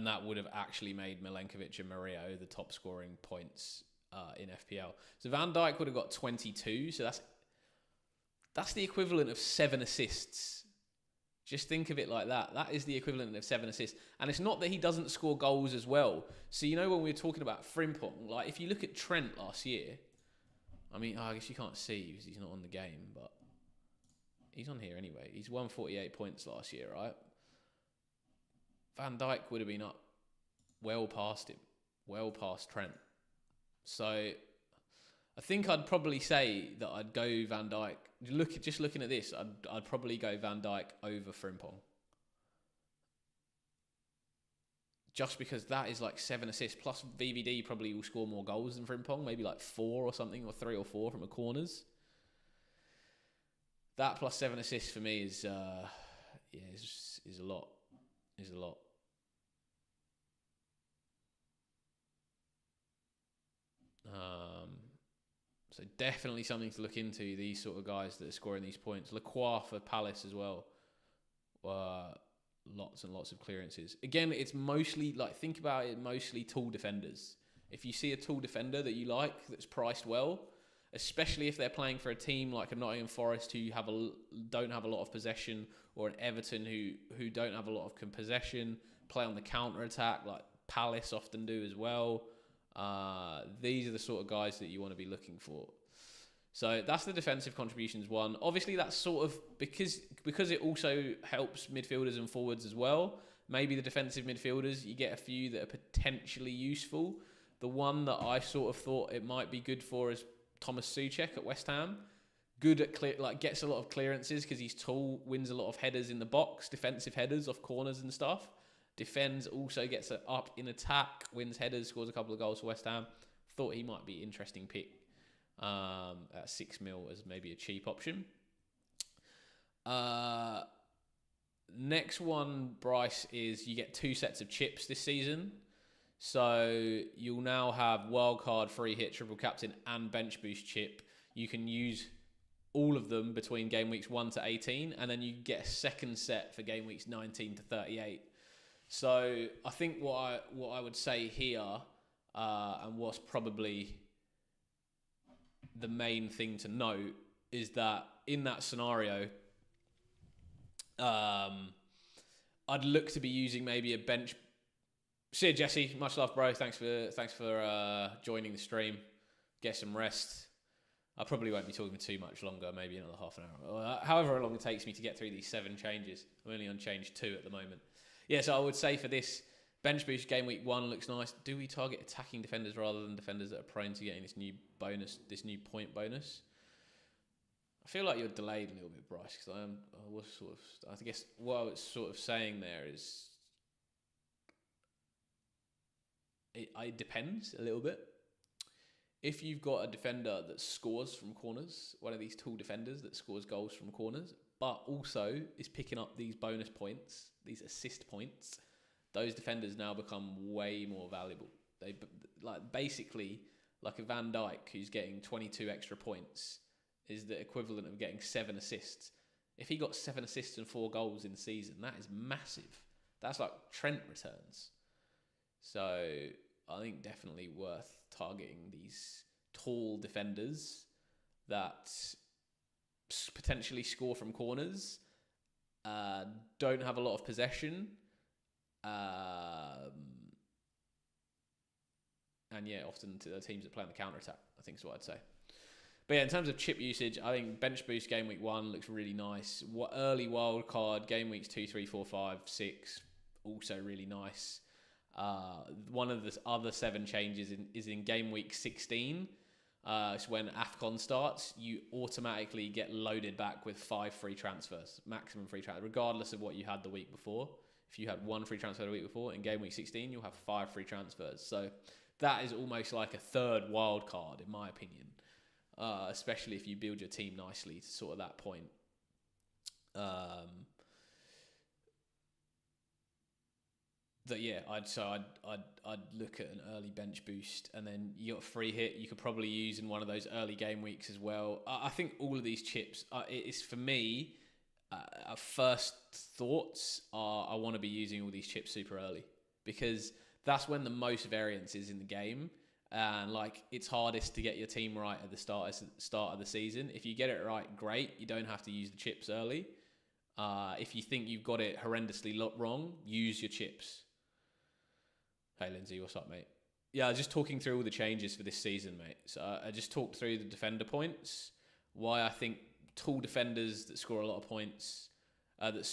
that would have actually made Milenkovic and Murillo the top scoring points in FPL. So Van Dijk would have got 22. So that's the equivalent of 7 assists. Just think of it like that. That is the equivalent of 7 assists. And it's not that he doesn't score goals as well. So, you know, when we were talking about Frimpong, like if you look at Trent last year, I mean, I guess you can't see because he's not on the game, but he's on here anyway. He's won 48 points last year, right? Van Dijk would have been up well past him, well past Trent. So I think I'd probably say that I'd go Van Dijk. Just looking at this, I'd probably go Van Dijk over Frimpong. Just because that is like 7 assists, plus VVD probably will score more goals than Frimpong, maybe like 4 or something, or 3 or 4 from a corners. That plus 7 assists for me is a lot. Is a lot. So definitely something to look into, these sort of guys that are scoring these points. Lacroix for Palace as well. Lots and lots of clearances. Again, it's mostly, like, think about it, mostly tall defenders. If you see a tall defender that you like, that's priced well, especially if they're playing for a team like a Nottingham Forest who don't have a lot of possession, or an Everton who don't have a lot of possession, play on the counter-attack like Palace often do as well. These are the sort of guys that you want to be looking for. So that's the defensive contributions one. Obviously, that's sort of because it also helps midfielders and forwards as well. Maybe the defensive midfielders, you get a few that are potentially useful. The one that I sort of thought it might be good for is Thomas Souček at West Ham. Good at gets a lot of clearances because he's tall, wins a lot of headers in the box, defensive headers off corners and stuff. Defends, also gets up in attack, wins headers, scores a couple of goals for West Ham. Thought he might be an interesting pick at 6 mil as maybe a cheap option. Next one, Bryce, is you get 2 sets of chips this season. So you'll now have wildcard, free hit, triple captain, and bench boost chip. You can use all of them between game weeks 1 to 18, and then you get a second set for game weeks 19 to 38. So I think what I would say here, and what's probably the main thing to note, is that in that scenario, I'd look to be using maybe a bench. See you, Jesse. Much love, bro. Thanks for joining the stream. Get some rest. I probably won't be talking too much longer, maybe another half an hour. However long it takes me to get through these 7 changes. I'm only on change 2 at the moment. Yeah, so I would say for this bench boost, game week 1 looks nice. Do we target attacking defenders rather than defenders that are prone to getting this new bonus, this new point bonus? I feel like you're delayed a little bit, Bryce, because I guess what I was sort of saying there is it depends a little bit. If you've got a defender that scores from corners, one of these tall defenders that scores goals from corners, but also is picking up these bonus points, these assist points, those defenders now become way more valuable. They basically like a Van Dijk who's getting 22 extra points is the equivalent of getting 7 assists. If he got 7 assists and 4 goals in the season, that is massive. That's like Trent returns. So I think definitely worth targeting these tall defenders that potentially score from corners, don't have a lot of possession, and yeah, often to the teams that play on the counter-attack, I think is what I'd say. But yeah, in terms of chip usage, I think bench boost game week 1 looks really nice. Early wild card game weeks 2, 3, 4, 5, 6, also really nice. One of the other 7 changes is in game week 16. It's when AFCON starts. You automatically get loaded back with 5 free transfers, maximum free transfers, regardless of what you had the week before. If you had 1 free transfer the week before, in game week 16, you'll have 5 free transfers. So that is almost like a third wild card, in my opinion, especially if you build your team nicely to sort of that point. That yeah, I'd look at an early bench boost, and then you got a free hit you could probably use in one of those early game weeks as well. I think all of these chips, it is for me. First thoughts are I want to be using all these chips super early because that's when the most variance is in the game, and like it's hardest to get your team right at the start of the season. If you get it right, great. You don't have to use the chips early. If you think you've got it horrendously wrong, use your chips. Hey, Lindsay, what's up, mate? Yeah, I was just talking through all the changes for this season, mate. So I just talked through the defender points, why I think tall defenders that score a lot of points, that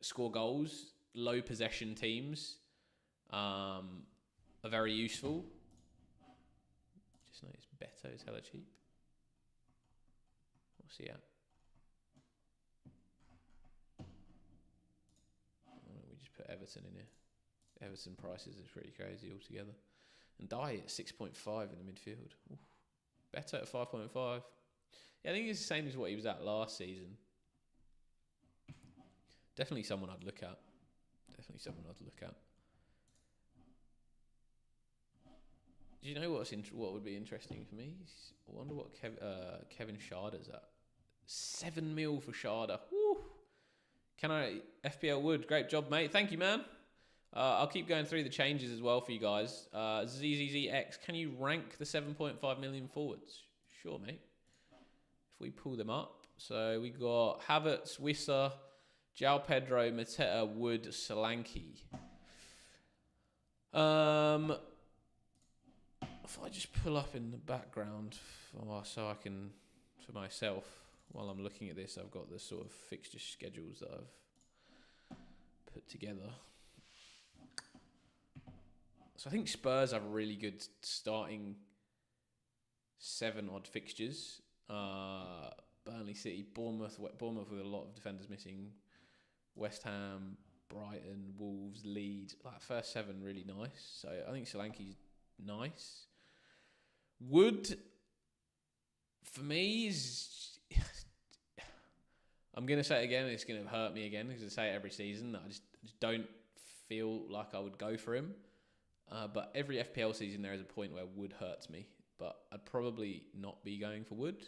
score goals, low possession teams, are very useful. Just noticed Beto is hella cheap. What's he at? We just put Everton in here. Everton prices is pretty crazy altogether. And Dye at 6.5 in the midfield. Oof. Better at 5.5. Yeah, I think it's the same as what he was at last season. Definitely someone I'd look at. Do you know what would be interesting for me? I wonder what Kevin Sharder's at. 7 mil for Sharder. Woo! Can I FPL Wood? Great job, mate. Thank you, man. I'll keep going through the changes as well for you guys. ZZZX, can you rank the 7.5 million forwards? Sure, mate. If we pull them up. So we got Havertz, Wissa, João Pedro, Mateta, Wood, Solanke. If I just pull up in the background so I can, for myself, while I'm looking at this, I've got the sort of fixture schedules that I've put together. So I think Spurs have a really good starting 7 odd fixtures. Burnley, City, Bournemouth with a lot of defenders missing. West Ham, Brighton, Wolves, Leeds. Like first 7 really nice. So I think Solanke's nice. Wood, for me, is... I'm going to say it again, and it's going to hurt me again, because I say it every season. I just don't feel like I would go for him. But every FPL season, there is a point where Wood hurts me. But I'd probably not be going for Wood.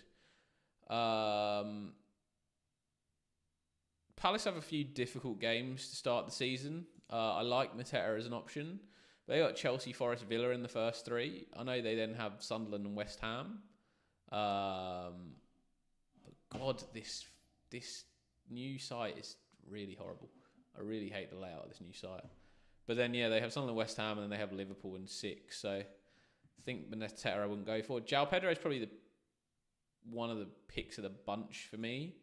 Palace have a few difficult games to start the season. I like Mateta as an option. They got Chelsea, Forest, Villa in the first three. I know they then have Sunderland and West Ham. But God, this new site is really horrible. I really hate the layout of this new site. But then, yeah, they have Sunderland, West Ham, and then they have Liverpool in 6. So I think Mateta I wouldn't go for. João Pedro is probably one of the picks of the bunch for me.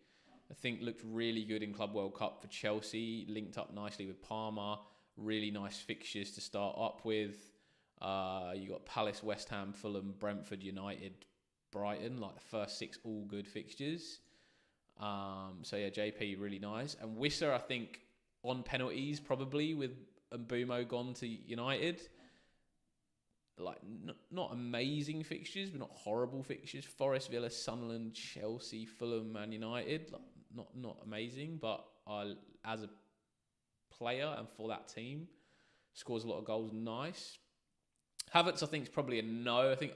I think looked really good in Club World Cup for Chelsea. Linked up nicely with Parma. Really nice fixtures to start up with. You got Palace, West Ham, Fulham, Brentford, United, Brighton. Like the first 6 all good fixtures. So yeah, JP really nice. And Wissa, I think on penalties probably with Mbumo gone to United. Like not amazing fixtures, but not horrible fixtures. Forest, Villa, Sunderland, Chelsea, Fulham, Man United. Like, not amazing, but as a player and for that team, scores a lot of goals. Nice. Havertz, I think, is probably a no. I think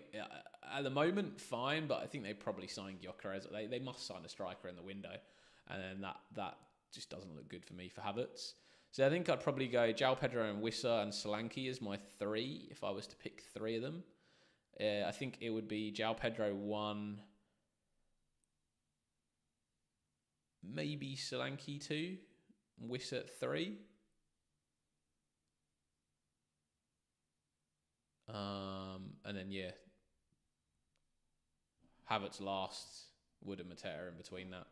at the moment, fine, but I think they probably sign Gyökeres. They must sign a striker in the window, and then that just doesn't look good for me for Havertz. So I think I'd probably go João Pedro and Wissa and Solanke as my 3 if I was to pick 3 of them. I think it would be João Pedro 1, maybe Solanke 2, Wissa 3. And then, yeah, Havertz last, Wood and Mateta in between that.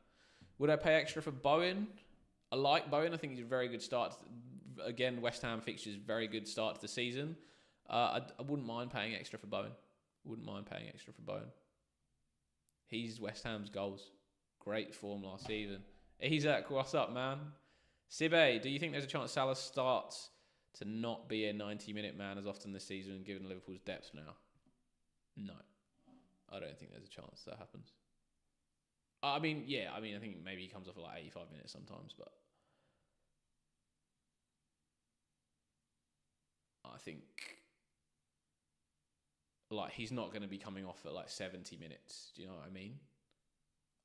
Would I pay extra for Bowen? I like Bowen. I think he's a very good start. Again, West Ham fixtures, very good start to the season. I wouldn't mind paying extra for Bowen. He's West Ham's goals. Great form last season. Isaac, what's up, man? Sibbe, do you think there's a chance Salah starts to not be a 90-minute man as often this season, given Liverpool's depth now? No. I don't think there's a chance that happens. I think maybe he comes off at like 85 minutes sometimes, but I think like he's not going to be coming off at like 70 minutes. Do you know what I mean?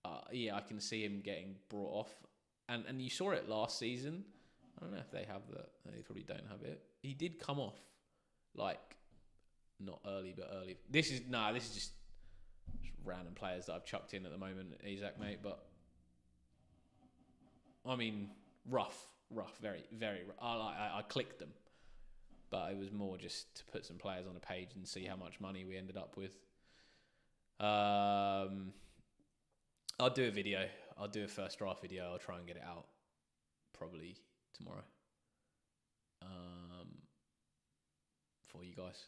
I can see him getting brought off, and you saw it last season. I don't know if they have that. They probably don't have it. He did come off, like not early, but early. This is just random players that I've chucked in at the moment, Isaac, mate. But I mean, rough, very, very. I clicked them, but it was more just to put some players on a page and see how much money we ended up with. I'll do a video. I'll do a first draft video. I'll try and get it out probably tomorrow for you guys.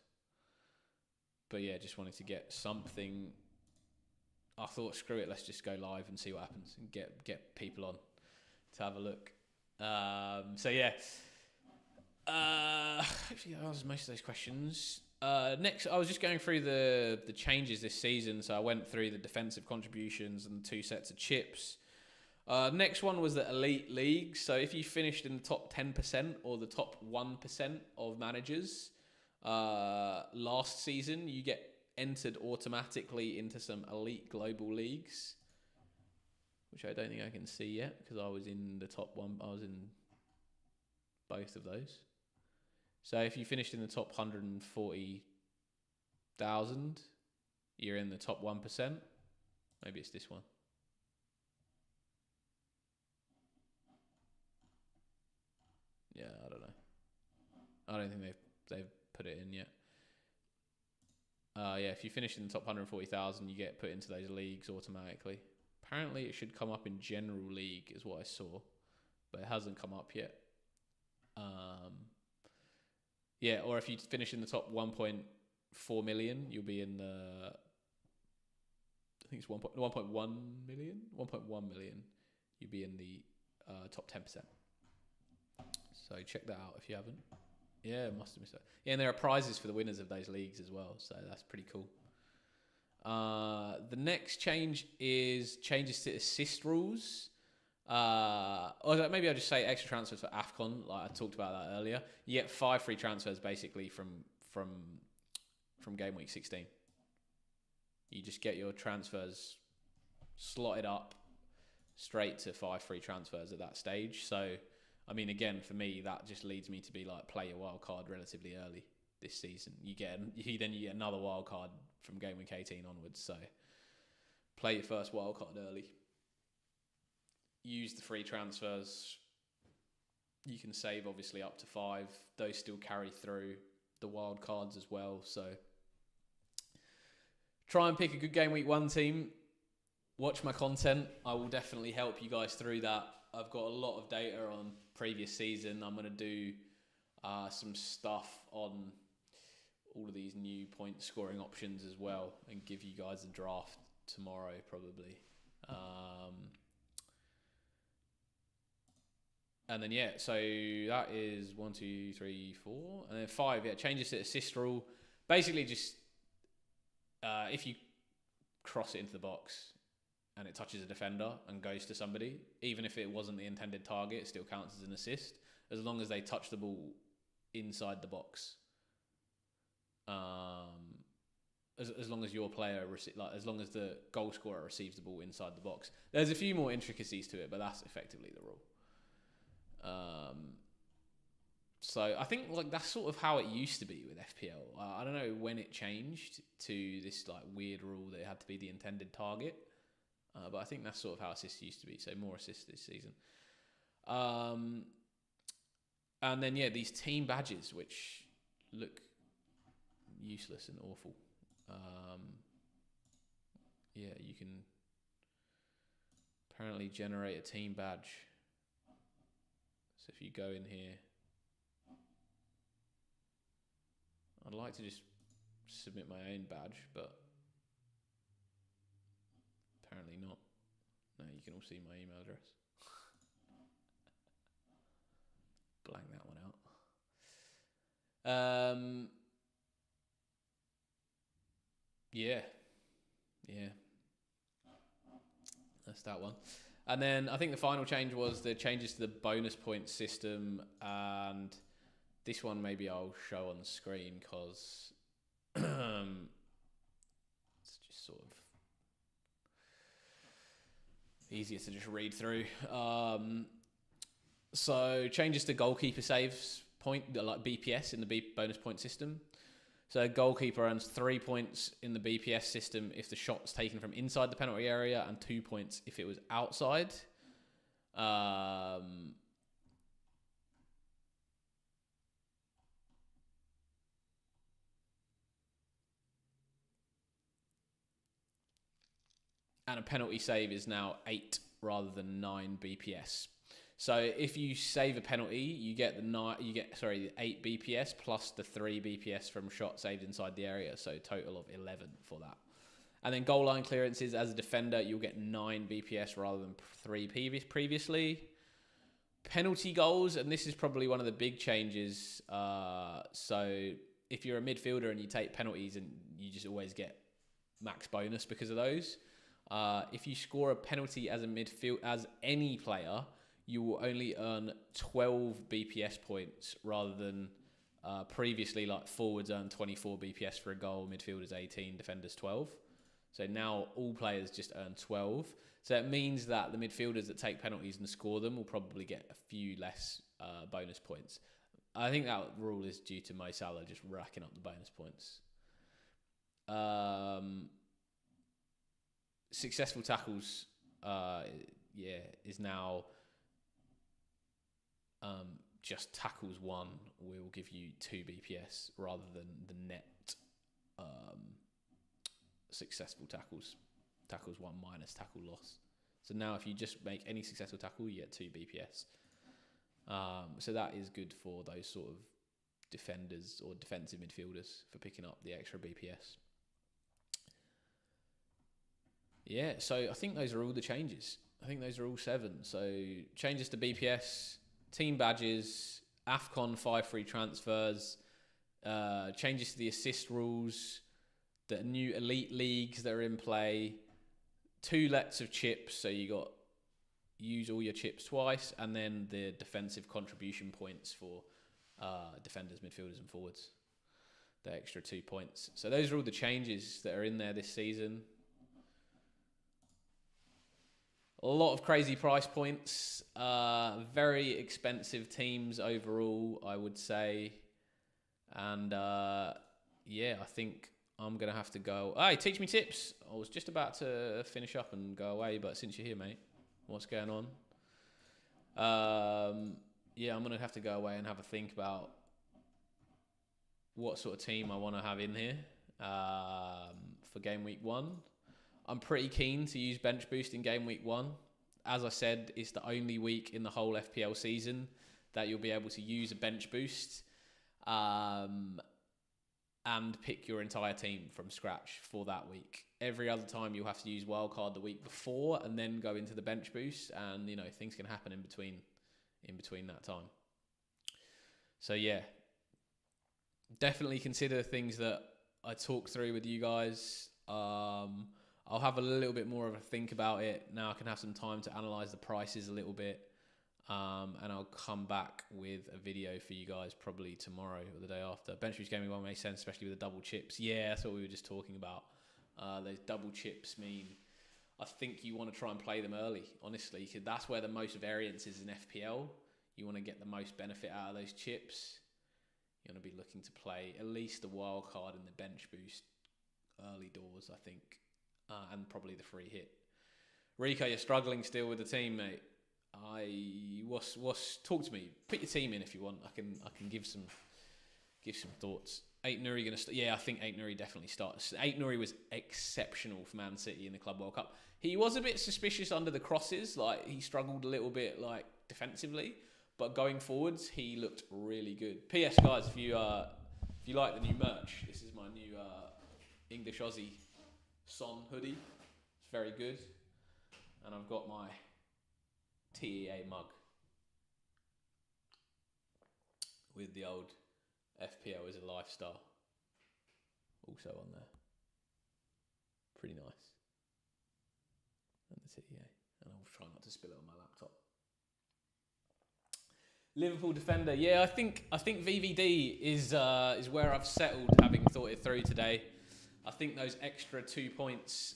But yeah, just wanted to get something. I thought, screw it, let's just go live and see what happens and get people on to have a look. So yeah, hopefully that answers most of those questions. Next, I was just going through the changes this season, so I went through the defensive contributions and the 2 sets of chips. Next one was the Elite League. So if you finished in the top 10% or the top 1% of managers last season, you get entered automatically into some elite global leagues, which I don't think I can see yet because I was in the top 1. I was in both of those. So if you finished in the top 140,000, you're in the top 1%. Maybe it's this one. Yeah, I don't know. I don't think they've put it in yet. If you finish in the top 140,000, you get put into those leagues automatically. Apparently, it should come up in General League, is what I saw, but it hasn't come up yet. Or if you finish in the top 1.4 million, you'll be in the. I think it's 1.1 million. 1.1 million. You'll be in the top 10%. So check that out if you haven't. Yeah, must have missed that. Yeah, and there are prizes for the winners of those leagues as well, so that's pretty cool. The next change is changes to assist rules. Or maybe I'll just say extra transfers for AFCON, like I talked about that earlier. You get 5 free transfers basically from game week 16. You just get your transfers slotted up straight to 5 free transfers at that stage. So, I mean, again, for me, that just leads me to be like, play your wild card relatively early this season. You get another wild card from game week 18 onwards. So, play your first wild card early. Use the free transfers. You can save obviously up to 5. Those still carry through the wild cards as well. So, try and pick a good game week 1 team. Watch my content. I will definitely help you guys through that. I've got a lot of data on previous season. I'm going to do some stuff on all of these new point scoring options as well, and give you guys a draft tomorrow probably. And then so that is 1, 2, 3, 4, and then 5. Changes to assist rule. Basically, just if you cross it into the box and it touches a defender and goes to somebody, even if it wasn't the intended target, it still counts as an assist, as long as they touch the ball inside the box. As long as your player, as long as the goal scorer receives the ball inside the box. There's a few more intricacies to it, but that's effectively the rule. So I think that's sort of how it used to be with FPL. I don't know when it changed to this weird rule that it had to be the intended target. But I think that's sort of how assists used to be. So more assists this season. And then, these team badges, which look useless and awful. You can apparently generate a team badge. So if you go in here, I'd like to just submit my own badge, but apparently not. No, you can all see my email address. Blank that one out. Yeah. That's that one. And then I think the final change was the changes to the bonus point system, and this one maybe I'll show on the screen because it's just sort of easier to just read through. So changes to goalkeeper saves point, like BPS in the bonus point system. So goalkeeper earns 3 points in the BPS system if the shot's taken from inside the penalty area, and 2 points if it was outside. And a penalty save is now 8 rather than 9 BPS. So if you save a penalty, you get the 8 BPS plus the 3 BPS from shot saved inside the area. So total of 11 for that. And then goal line clearances as a defender, you'll get 9 BPS rather than 3 previously. Penalty goals, and this is probably one of the big changes. So if you're a midfielder and you take penalties, and you just always get max bonus because of those. If you score a penalty as any player, you will only earn 12 BPS points rather than previously forwards earn 24 BPS for a goal, midfielders 18, defenders 12. So now all players just earn 12. So it means that the midfielders that take penalties and score them will probably get a few less bonus points. I think that rule is due to Mo Salah just racking up the bonus points. Successful tackles is now just tackles 1 will give you 2 BPS rather than the net successful tackles 1 minus tackle loss. So now if you just make any successful tackle, you get 2 BPS. So that is good for those sort of defenders or defensive midfielders for picking up the extra BPS. So I think those are all the changes. I think those are all 7. So changes to BPS, team badges, AFCON 5 free transfers, changes to the assist rules, the new elite leagues that are in play, 2 lets of chips, so you got use all your chips twice, and then the defensive contribution points for defenders, midfielders and forwards, the extra 2 points. So those are all the changes that are in there this season. A lot of crazy price points. Very expensive teams overall, I would say. And yeah, I think I'm going to have to go. Hey, teach me tips. I was just about to finish up and go away, but since you're here, mate, what's going on? Yeah, I'm going to have to go away and have a think about what sort of team I want to have in here for game week 1. I'm pretty keen to use bench boost in game week 1. As I said, it's the only week in the whole FPL season that you'll be able to use a bench boost and pick your entire team from scratch for that week. Every other time you'll have to use wildcard the week before and then go into the bench boost, and you know things can happen in between that time. So yeah, definitely consider things that I talk through with you guys. I'll have a little bit more of a think about it. Now I can have some time to analyse the prices a little bit. And I'll come back with a video for you guys probably tomorrow or the day after. Bench boost gaming 1 makes sense, especially with the double chips. Yeah, that's what we were just talking about. Those double chips mean I think you want to try and play them early, honestly, because that's where the most variance is in FPL. You want to get the most benefit out of those chips. You want to be looking to play at least the wild card and the bench boost early doors, I think. And probably the free hit. Rico, you're struggling still with the team, mate. Talk to me. Put your team in if you want. I can give some thoughts. Ait Nouri going to yeah, I think Ait Nouri definitely starts. Ait Nouri was exceptional for Man City in the Club World Cup. He was a bit suspicious under the crosses, like he struggled a little bit like defensively, but going forwards he looked really good. PS guys, if you like the new merch, this is my new English Aussie Son hoodie. It's very good, and I've got my TEA mug with the old FPL is a lifestyle also on there. Pretty nice. And the TEA. And I'll try not to spill it on my laptop. Liverpool defender. Yeah, I think VVD is where I've settled, having thought it through today. I think those extra 2 points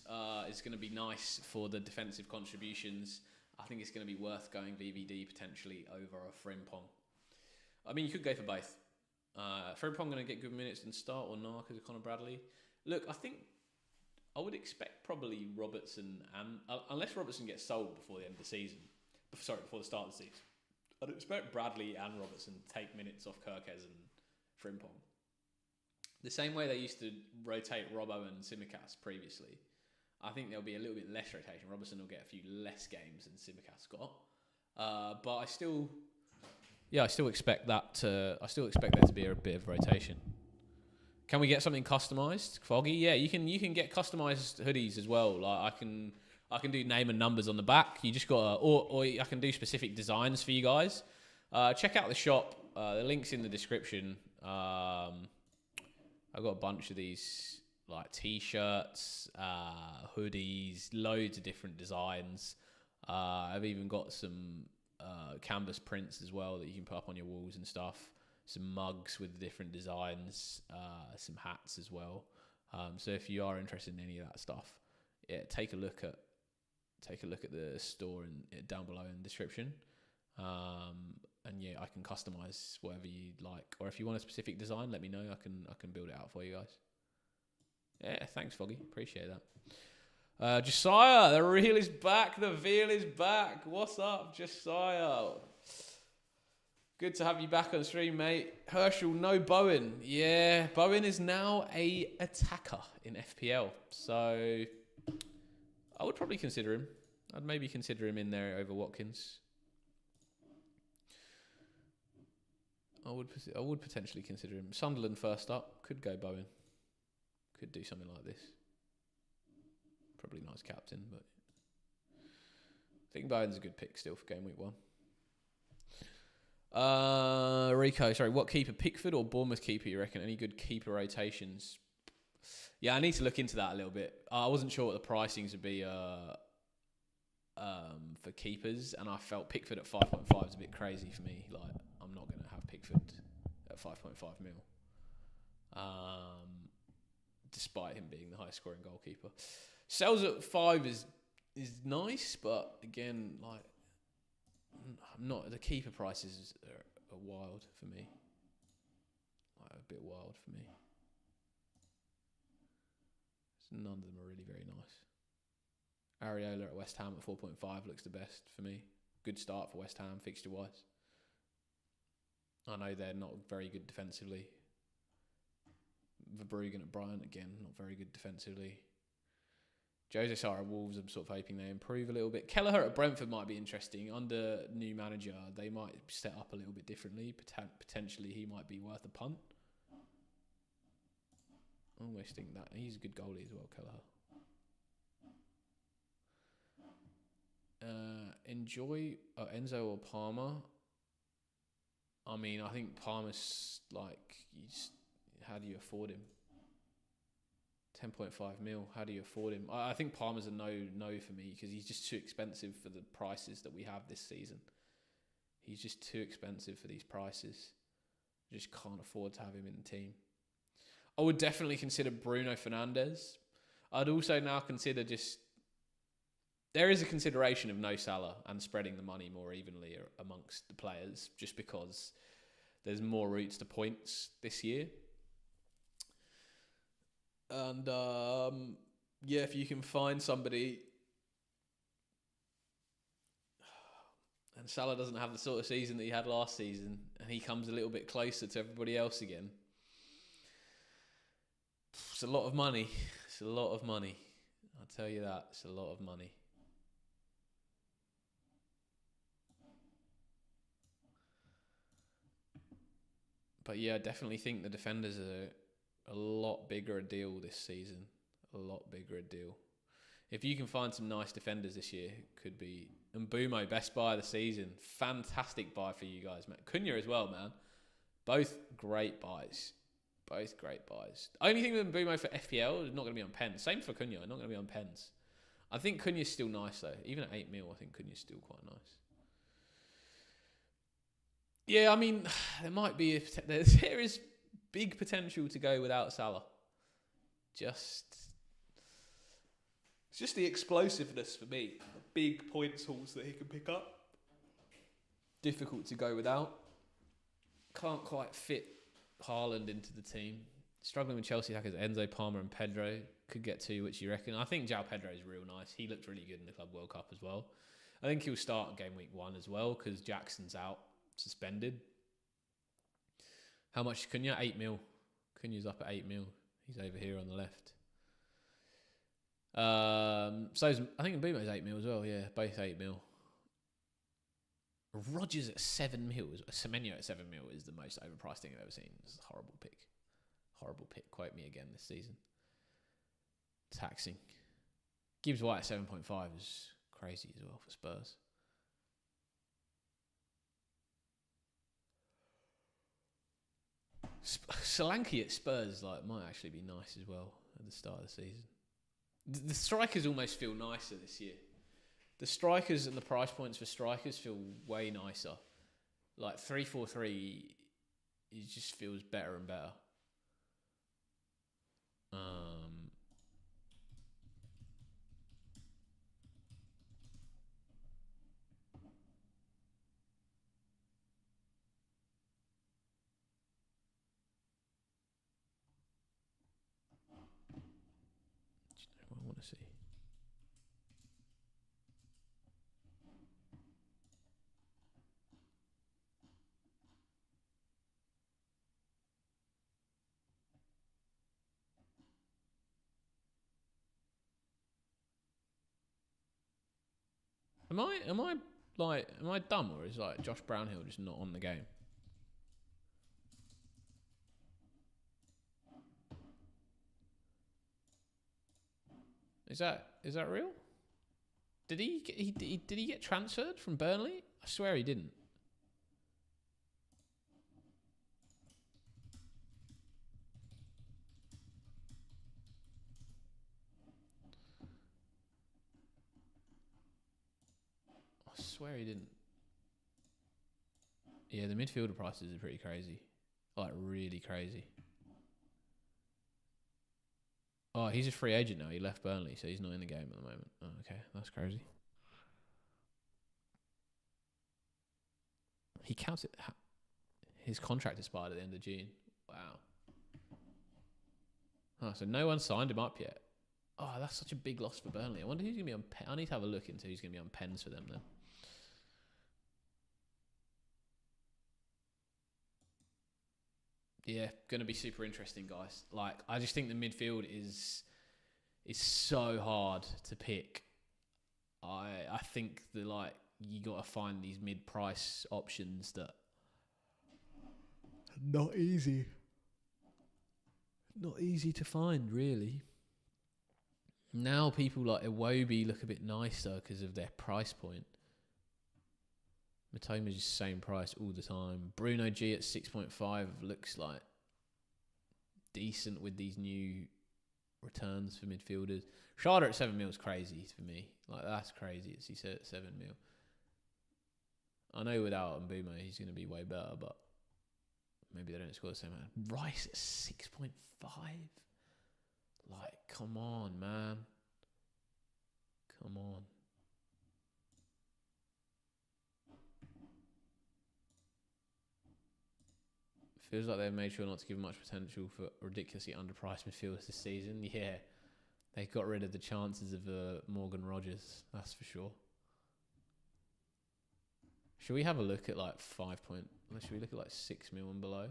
is going to be nice for the defensive contributions. I think it's going to be worth going VVD potentially over a Frimpong. I mean, you could go for both. Frimpong going to get good minutes and start or not because of Conor Bradley. Look, I think I would expect probably Robertson, and unless Robertson gets sold before the end of the season, before the start of the season, I'd expect Bradley and Robertson to take minutes off Kirkez and Frimpong. The same way they used to rotate Robbo and Tsimikas previously. I think there'll be a little bit less rotation. Robertson will get a few less games than Tsimikas got. But I still expect that there to be a bit of rotation. Can we get something customized, Foggy? Yeah, you can get customized hoodies as well. Like I can do name and numbers on the back. You just got or I can do specific designs for you guys. Check out the shop. The link's in the description. I've got a bunch of these like t-shirts, hoodies, loads of different designs. I've even got some canvas prints as well that you can put up on your walls and stuff. Some mugs with different designs, some hats as well. So if you are interested in any of that stuff, yeah, take a look at the store down below in the description. And yeah, I can customize whatever you like, or if you want a specific design, let me know. I can build it out for you guys. Yeah, thanks, Foggy. Appreciate that. Josiah, the reel is back. The veal is back. What's up, Josiah? Good to have you back on stream, mate. Herschel, no Bowen. Yeah, Bowen is now a attacker in FPL. So I would probably consider him. I'd maybe consider him in there over Watkins. I would potentially consider him. Sunderland first up. Could go Bowen. Could do something like this. Probably nice captain, but I think Bowen's a good pick still for game week 1. Rico, sorry, what keeper? Pickford or Bournemouth keeper, you reckon? Any good keeper rotations? Yeah, I need to look into that a little bit. I wasn't sure what the pricings would be for keepers, and I felt Pickford at 5.5 is a bit crazy for me. Like, I'm not going to have Pickford at 5.5 mil. Despite him being the highest scoring goalkeeper. Sells at 5 is is nice, but again, like, I'm not. The keeper prices are wild for me. Like, a bit wild for me. None of them are really very nice. Areola at West Ham at 4.5 looks the best for me. Good start for West Ham, fixture-wise. I know they're not very good defensively. Verbruggen at Bryant, again, not very good defensively. Jose Sarr at Wolves, I'm sort of hoping they improve a little bit. Kelleher at Brentford might be interesting. Under new manager, they might set up a little bit differently. Potentially, he might be worth a punt. I almost think that. He's a good goalie as well, Kelleher. Enjoy Enzo or Palmer. I mean, I think Palmer's like, how do you afford him? 10.5 mil. How do you afford him? I think Palmer's a no for me because he's just too expensive for the prices that we have this season. He's just too expensive for these prices. I just can't afford to have him in the team. I would definitely consider Bruno Fernandes. I'd also now consider there is a consideration of no Salah and spreading the money more evenly amongst the players just because there's more routes to points this year. And if you can find somebody, and Salah doesn't have the sort of season that he had last season, and he comes a little bit closer to everybody else again, it's a lot of money. It's a lot of money. I'll tell you that. It's a lot of money. But yeah, I definitely think the defenders are a lot bigger a deal this season. A lot bigger a deal. If you can find some nice defenders this year, it could be. And Mbumo, best buy of the season. Fantastic buy for you guys, man. Cunha as well, man. Both great buys. Both great buys. Only thing with Mbumo for FPL is not going to be on pens. Same for Cunha, not going to be on pens. I think Cunha's still nice though. Even at 8 mil, I think Cunha's still quite nice. Yeah, I mean, there might be there is big potential to go without Salah. It's just the explosiveness for me. The big points hauls that he can pick up. Difficult to go without. Can't quite fit Haaland into the team. Struggling with Chelsea hackers Enzo, Palmer and Pedro. Could get to which you reckon. I think João Pedro is real nice. He looked really good in the Club World Cup as well. I think he'll start game week 1 as well because Jackson's out, suspended. How much is Cunha? 8 mil. Cunha's up at 8 mil. He's over here on the left. I think Mbumo's 8 mil as well. Yeah, both 8 mil. Rodgers at 7 mil. Semenyo at 7 mil is the most overpriced thing I've ever seen. It's a horrible pick. Horrible pick. Quote me again this season. Taxing. Gibbs White at 7.5 is crazy as well for Spurs. Solanke at Spurs might actually be nice as well at the start of the season. The strikers almost feel nicer this year. The strikers and the price points for strikers feel way nicer. Like 3-4-3, it just feels better and better. I want to see. Am I dumb, or is Josh Brownhill just not on the game? Is that real? Did he get transferred from Burnley? I swear he didn't. I swear he didn't. Yeah, the midfielder prices are pretty crazy. Like, really crazy. Oh, he's a free agent now. He left Burnley, so he's not in the game at the moment. Oh, okay, that's crazy. He counts it. His contract expired at the end of June. Wow. Oh, so no one signed him up yet. Oh, that's such a big loss for Burnley. I wonder who's going to be on... I need to have a look into who's going to be on pens for them then. Yeah, going to be super interesting, guys. Like, I just think the midfield is so hard to pick. I think that, like, you got to find these mid-price options that not easy. Not easy to find, really. Now people like Iwobi look a bit nicer because of their price point. Matoma's just the same price all the time. Bruno G at 6.5 looks like decent with these new returns for midfielders. Sharda at 7 mil is crazy for me. Like, that's crazy. He said at 7 mil. I know without Mbeumo he's going to be way better, but maybe they don't score the same amount. Rice at 6.5. Like, come on, man. Come on. Feels like they've made sure not to give much potential for ridiculously underpriced midfielders this season. Yeah, they got rid of the chances of Morgan Rogers, that's for sure. Should we have a look at like should we look at like 6 mil and below?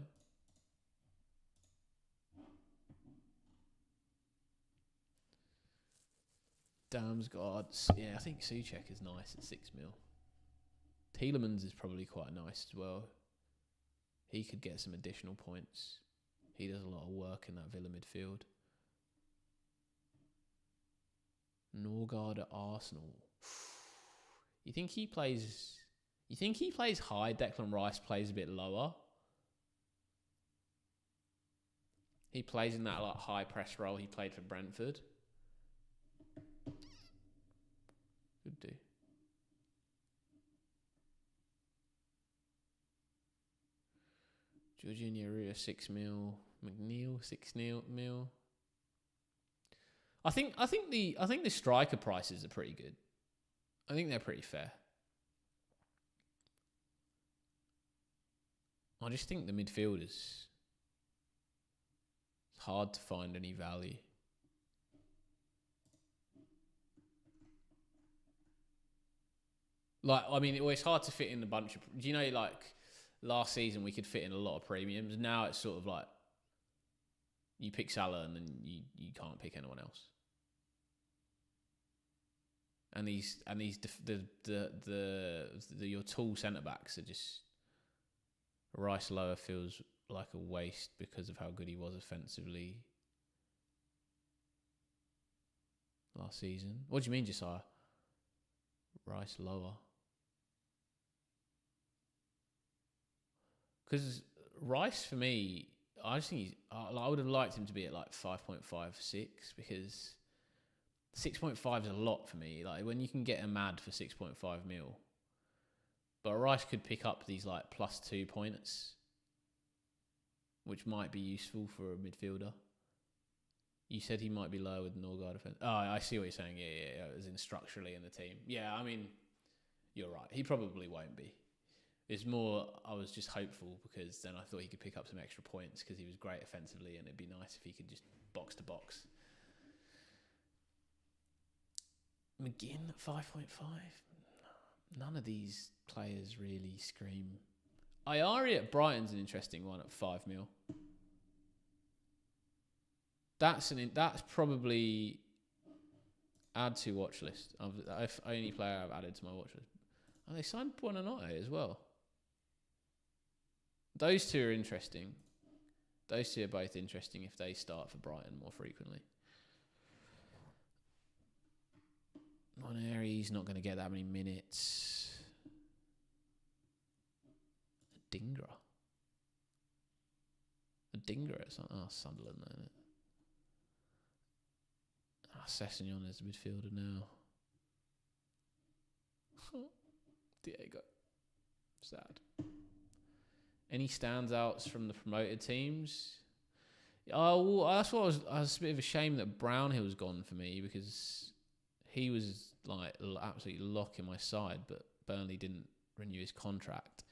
Damsgaard, yeah, I think Souček is nice at 6 mil. Tielemans is probably quite nice as well. He could get some additional points. He does a lot of work in that Villa midfield. Norgard at Arsenal. You think he plays high? Declan Rice plays a bit lower. He plays in that like high press role he played for Brentford. Could do. Jorginho Rua 6 mil. McNeil 6 mil. I think the striker prices are pretty good. I think they're pretty fair. I just think the midfielders, it's hard to find any value. Like, I mean, it's hard to fit in a bunch of... Do you know, like, last season we could fit in a lot of premiums. Now it's sort of like you pick Salah and then you can't pick anyone else. And your tall centre backs are just... Rice lower feels like a waste because of how good he was offensively last season. What do you mean, Josiah? Rice lower. Because Rice, for me, I just think I would have liked him to be at like 5.56 because 6.5 is a lot for me. Like, when you can get a mad for 6.5 mil, but Rice could pick up these like +2 points, which might be useful for a midfielder. You said he might be lower with Norgard defense. Oh, I see what you're saying. Yeah. As in structurally in the team. Yeah, I mean, you're right. He probably won't be. It's more, I was just hopeful because then I thought he could pick up some extra points because he was great offensively and it'd be nice if he could just box to box. McGinn at 5.5? None of these players really scream. Ayari at Brighton's an interesting one at 5 mil. That's probably add to watch list. Only player I've added to my watch list. And they signed Buonanotte as well. Those two are interesting. Those two are both interesting if they start for Brighton more frequently. Moneri's not going to get that many minutes. Dingra at Sunderland, isn't it? Sessegnon is a midfielder now. Diego. Sad. Any standouts from the promoted teams? Oh, well, that's what I was a bit of a shame that Brownhill's gone for me because he was like absolutely locking my side, but Burnley didn't renew his contract.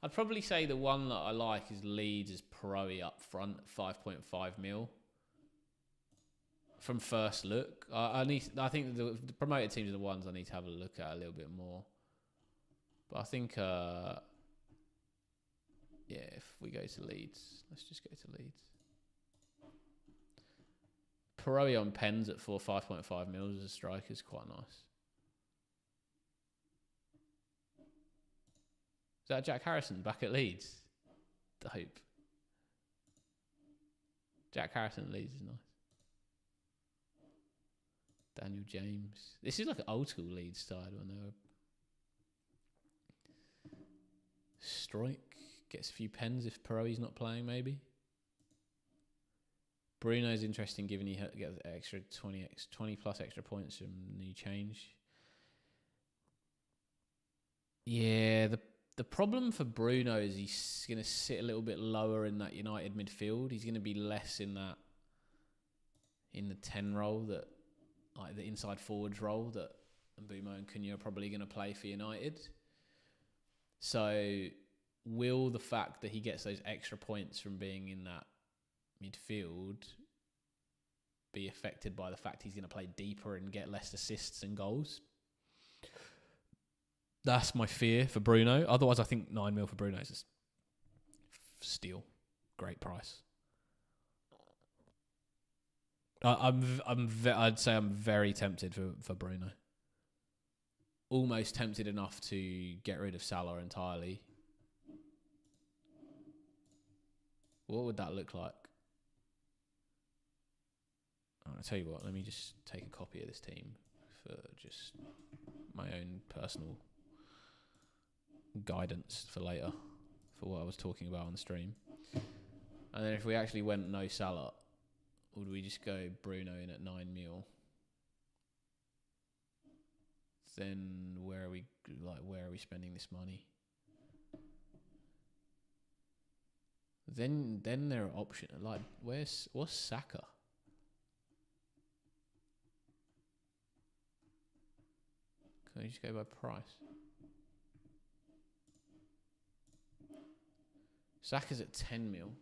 I'd probably say the one that I like is Leeds is Perot up front, 5.5 mil. From first look, I think the promoted teams are the ones I need to have a look at a little bit more. But I think, if we go to Leeds, let's just go to Leeds. Perot on pens at 5.5 mils as a striker is quite nice. Is that Jack Harrison back at Leeds? Dope. Jack Harrison at Leeds is nice. Daniel James. This is like an old school Leeds side when they were. Strike gets a few pens if Perot's not playing, maybe. Bruno's interesting given he gets extra 20 plus extra points from new change. Yeah, the problem for Bruno is he's going to sit a little bit lower in that United midfield. He's going to be less in the 10 role, that like the inside forwards role that Mbeumo and Cunha are probably going to play for United. So will the fact that he gets those extra points from being in that midfield be affected by the fact he's going to play deeper and get less assists and goals? That's my fear for Bruno. Otherwise, I think 9 mil for Bruno is a steal. Great price. I'd say I'm very tempted for Bruno. Almost tempted enough to get rid of Salah entirely. What would that look like? I'll tell you what, let me just take a copy of this team for just my own personal guidance for later, for what I was talking about on the stream. And then if we actually went no Salah, would we just go Bruno in at 9 mil? Then where are we spending this money? Then there are options like what's Saka? Can we just go by price? Saka's at 10 mil.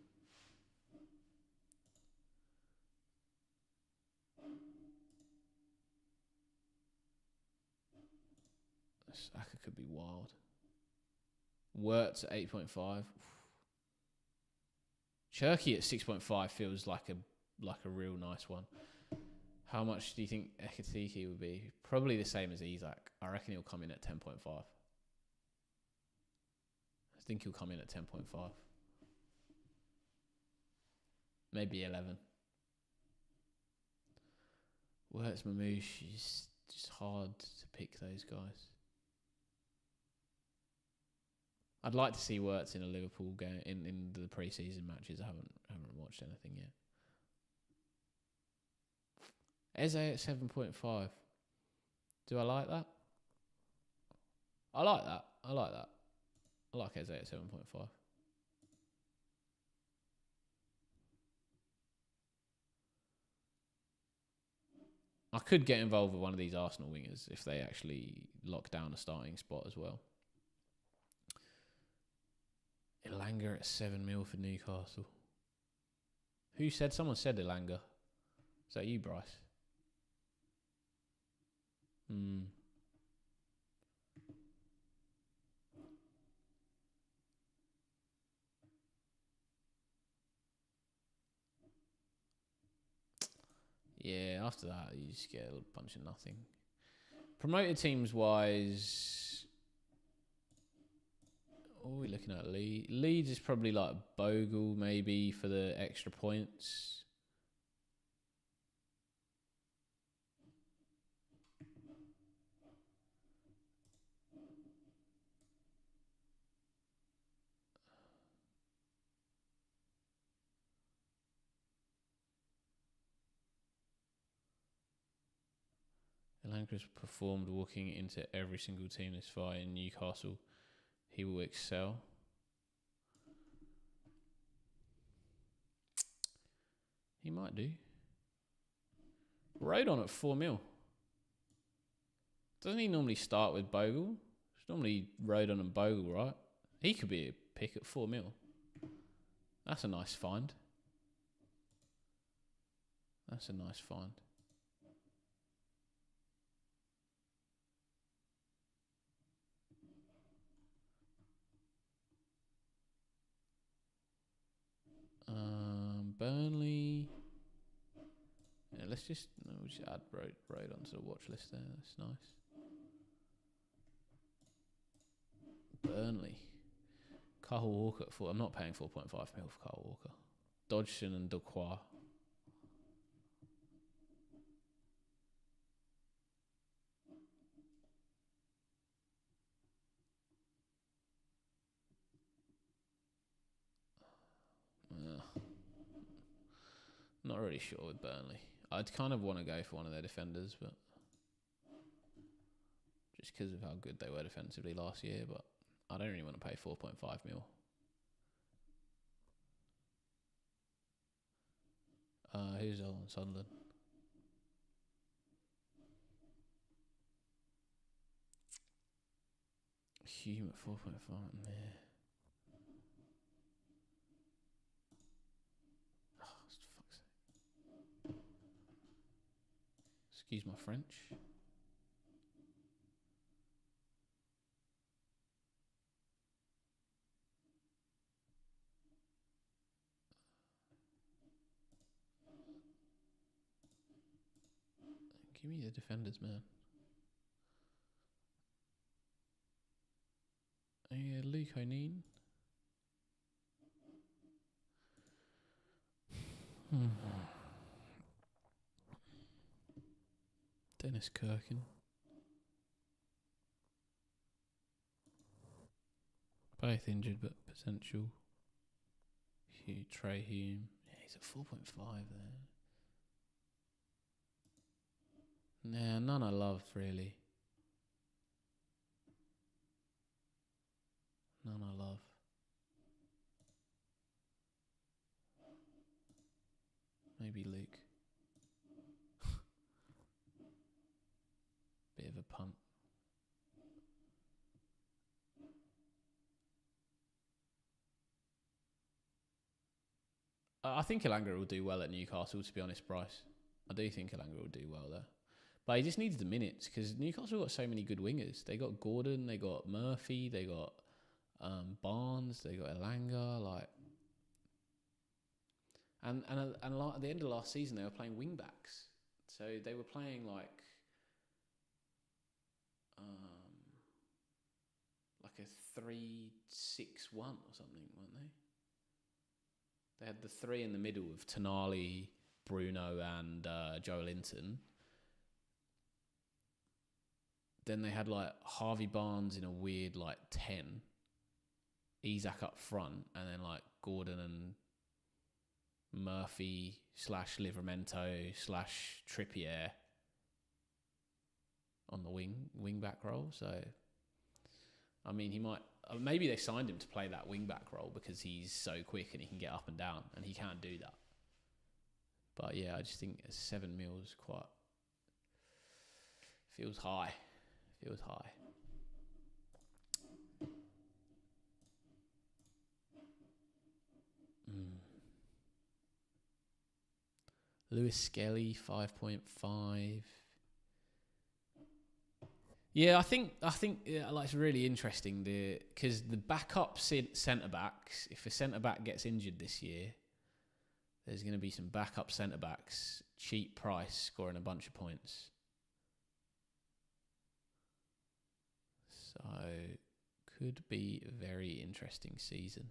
Saka could be wild. Wirtz at 8.5. Cherky at 6.5 feels like a real nice one. How much do you think Ekitike would be? Probably the same as Isak. I reckon he'll come in at 10.5. I think he'll come in at 10.5. Maybe 11. Wirtz, Mamouche, it's just hard to pick those guys. I'd like to see Wirtz in a Liverpool game in the pre-season matches. I haven't watched anything yet. Eze at 7.5. Do I like that? I like that. I like Eze at 7.5. I could get involved with one of these Arsenal wingers if they actually lock down a starting spot as well. Elanga at 7 mil for Newcastle. Who said? Someone said Elanga. Is that you, Bryce? Yeah, after that, you just get a bunch of nothing. Promoted teams wise, what are we looking at? Leeds is probably like Bogle, maybe, for the extra points. Elanga's performed walking into every single team this far in Newcastle. He will excel. He might do. Rodon at 4 mil. Doesn't he normally start with Bogle? It's normally Rodon and Bogle, right? He could be a pick at 4 mil. That's a nice find. That's a nice find. Burnley. Yeah, let's just we'll just add Rodon to the watch list there. That's nice. Burnley. Kyle Walker at 4. I'm not paying 4.5 mil for Kyle Walker. Dodgson and Duquois. Not really sure with Burnley. I'd kind of want to go for one of their defenders, but just because of how good they were defensively last year, but I don't really want to pay 4.5 mil. Who's on Sunderland? Hume at 4.5. Yeah. Oh, fuck's sake. Excuse my French. Give me the defenders, man. Yeah, Luke O'Neill. Dennis Kirkin. Both injured, but potential. Trey Hume. Yeah, he's at 4.5 there. Nah, none I love, really. None I love. Maybe Luke. Bit of a punt. I think Elanga will do well at Newcastle, to be honest, Bryce. I do think Elanga will do well there. But he just needs the minutes, because Newcastle got so many good wingers. They got Gordon, they got Murphy, they got Barnes, they got Elanga, like... And at the end of last season, they were playing wing backs. So they were playing like a 3-6-1 or something, weren't they? They had the three in the middle of Tonali, Bruno, and Joe Linton. Then they had like Harvey Barnes in a weird like 10, Isak up front, and then like Gordon and Murphy / Livramento / Trippier on the wing back role. So, I mean, he might. Maybe they signed him to play that wing back role because he's so quick and he can get up and down, and he can't do that. But yeah, I just think 7 mil is quite feels high. Feels high. Lewis Skelly 5.5. Yeah, I think like it's really interesting because the backup centre backs. If a centre back gets injured this year, there's going to be some backup centre backs, cheap price, scoring a bunch of points. So could be a very interesting season.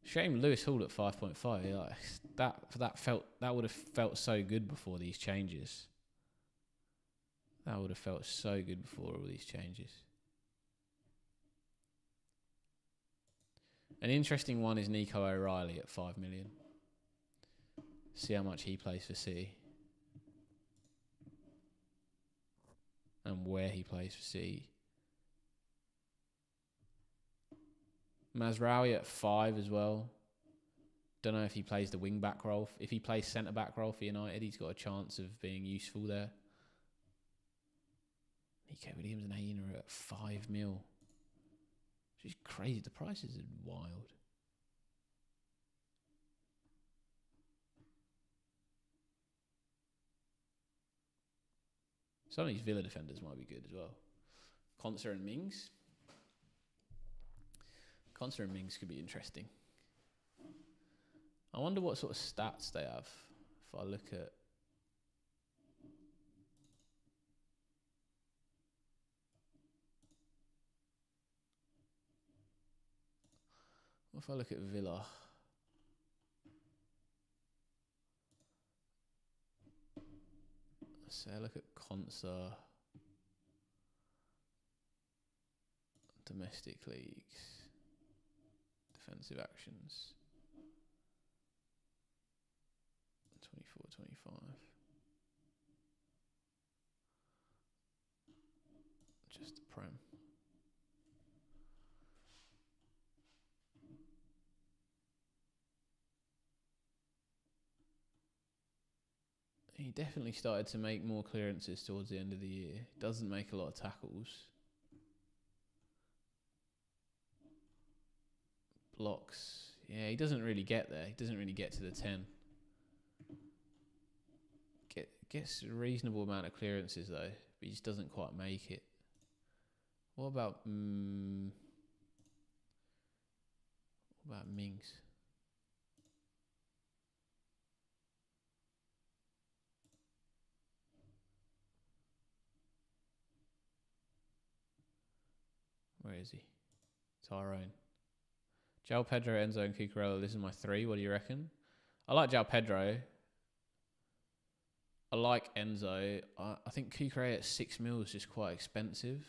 Shame Lewis Hall at 5.5. Like, that would have felt so good before these changes. That would have felt so good before all these changes. An interesting one is Nico O'Reilly at 5 million. See how much he plays for City. And where he plays for City. Mazraoui at 5 as well. Don't know if he plays the wing back role. If he plays centre back role for United, he's got a chance of being useful there. Nico Williams and Aina are at 5 mil. Which is crazy. The prices are wild. Some of these Villa defenders might be good as well. Konsa and Mings. Konsa and Mings could be interesting. I wonder what sort of stats they have. If I look at... If I look at Villa... Say I look at Konsa... Domestic leagues... Defensive actions... 24, 25. Just the Prem. He definitely started to make more clearances towards the end of the year. Doesn't make a lot of tackles. Blocks. Yeah, he doesn't really get there. He doesn't really get to the 10. Gets a reasonable amount of clearances though, but he just doesn't quite make it. What about Mings? Where is he? Tyrone. João Pedro, Enzo, and Cucurella. This is my 3. What do you reckon? I like João Pedro. I like Enzo. I think Cucurella at 6 mil is just quite expensive.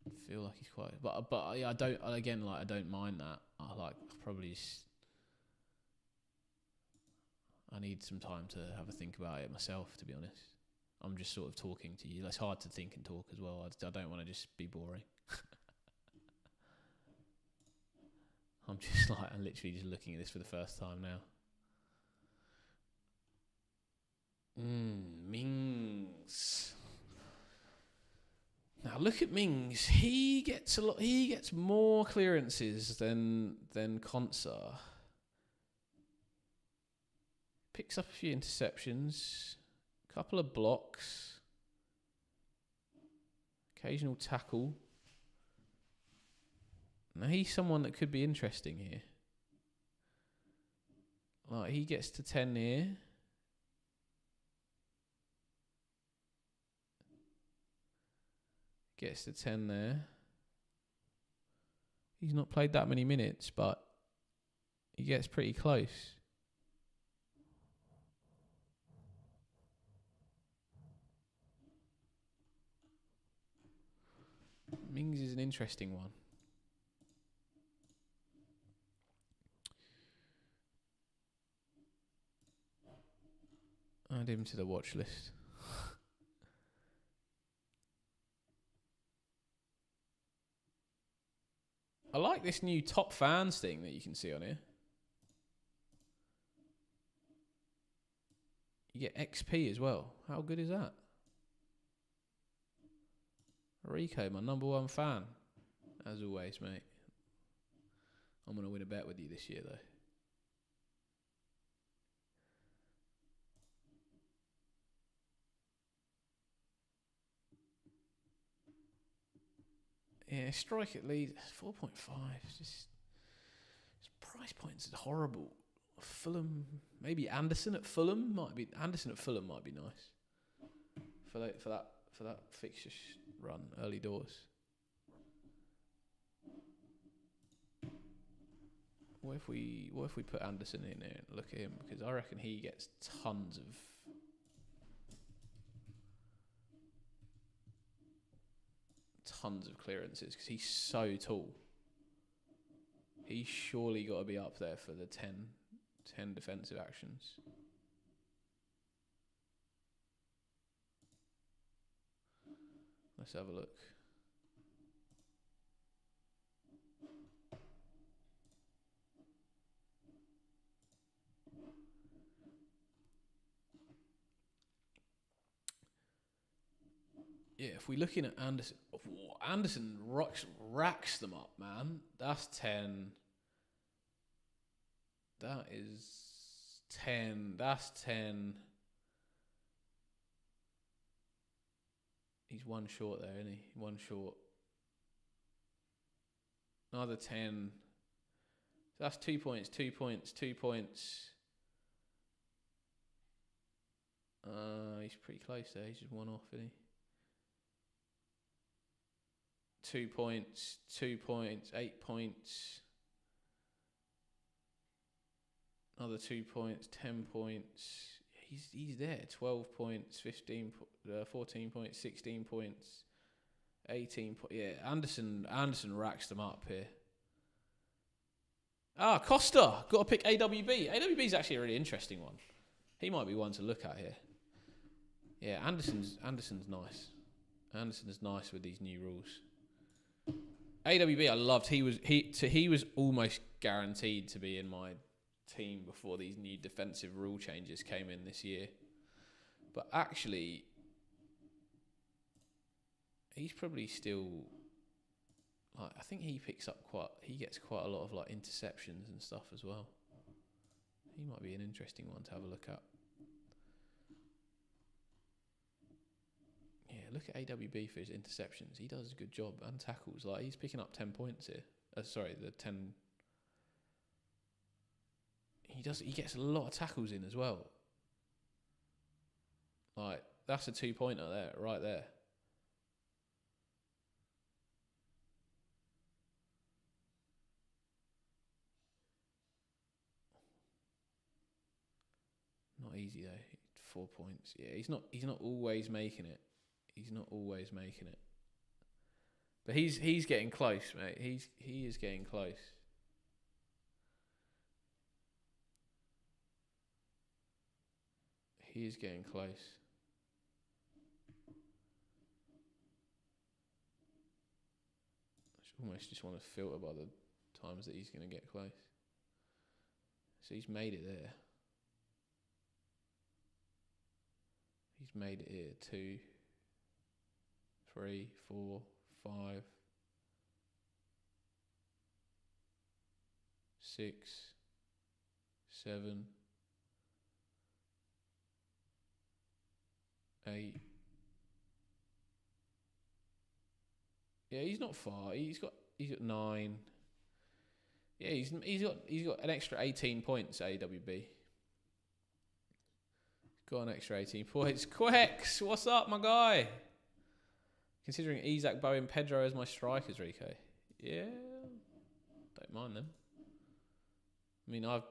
I feel like he's quite, but yeah, I don't. Again, like I don't mind that. I need some time to have a think about it myself. To be honest, I'm just sort of talking to you. It's hard to think and talk as well. I don't want to just be boring. I'm literally just looking at this for the first time now. Mings. Now look at Mings. He gets more clearances than Konsa. Picks up a few interceptions, a couple of blocks, occasional tackle. Now he's someone that could be interesting here. Like he gets to 10 here. Gets to 10 there. He's not played that many minutes, but he gets pretty close. Mings is an interesting one. Add him to the watch list. I like this new top fans thing that you can see on here. You get XP as well. How good is that? Rico, my #1 fan. As always, mate. I'm going to win a bet with you this year, though. Yeah, strike at least 4.5. Just his price points are horrible. Fulham, maybe Anderson at Fulham might be nice for that fixture run early doors. What if we put Anderson in there and look at him, because I reckon he gets tons of clearances because he's so tall. He's surely got to be up there for the 10 defensive actions. Let's have a look. Yeah, if we're looking at Anderson, Anderson racks them up, man. That's 10. That is 10. That's 10. He's one short there, isn't he? One short. Another 10. So that's 2 points, 2 points, 2 points. He's pretty close there. He's just one off, isn't he? 2 points, 2 points, 8 points. Another 2 points, 10 points. He's there. 12 points, 14 points, 16 points, 18 points. Yeah, Anderson racks them up here. Costa. Got to pick AWB. AWB is actually a really interesting one. He might be one to look at here. Yeah, Anderson's nice. Anderson is nice with these new rules. AWB I loved. He was almost guaranteed to be in my team before these new defensive rule changes came in this year. But actually, he's probably still like, I think he gets quite a lot of like interceptions and stuff as well. He might be an interesting one to have a look at. Yeah, look at AWB for his interceptions. He does a good job, and tackles. Like, he's picking up 10 points here. The 10. He gets a lot of tackles in as well. Like, that's a 2-pointer there, right there. Not easy though. 4 points. Yeah, he's not always making it. He's not always making it. But he's getting close, mate. He is getting close. He is getting close. I almost just want to filter by the times that he's going to get close. So he's made it there. He's made it here. 2, 3, 4, 5, 6, 7, 8. Yeah, he's not far. He's got 9. Yeah, he's got an extra 18 points. AWB. Got an extra 18 points. Quex, what's up, my guy? Considering Isaac, Bowen, Pedro as my strikers, Rico. Yeah, don't mind them. I mean, I've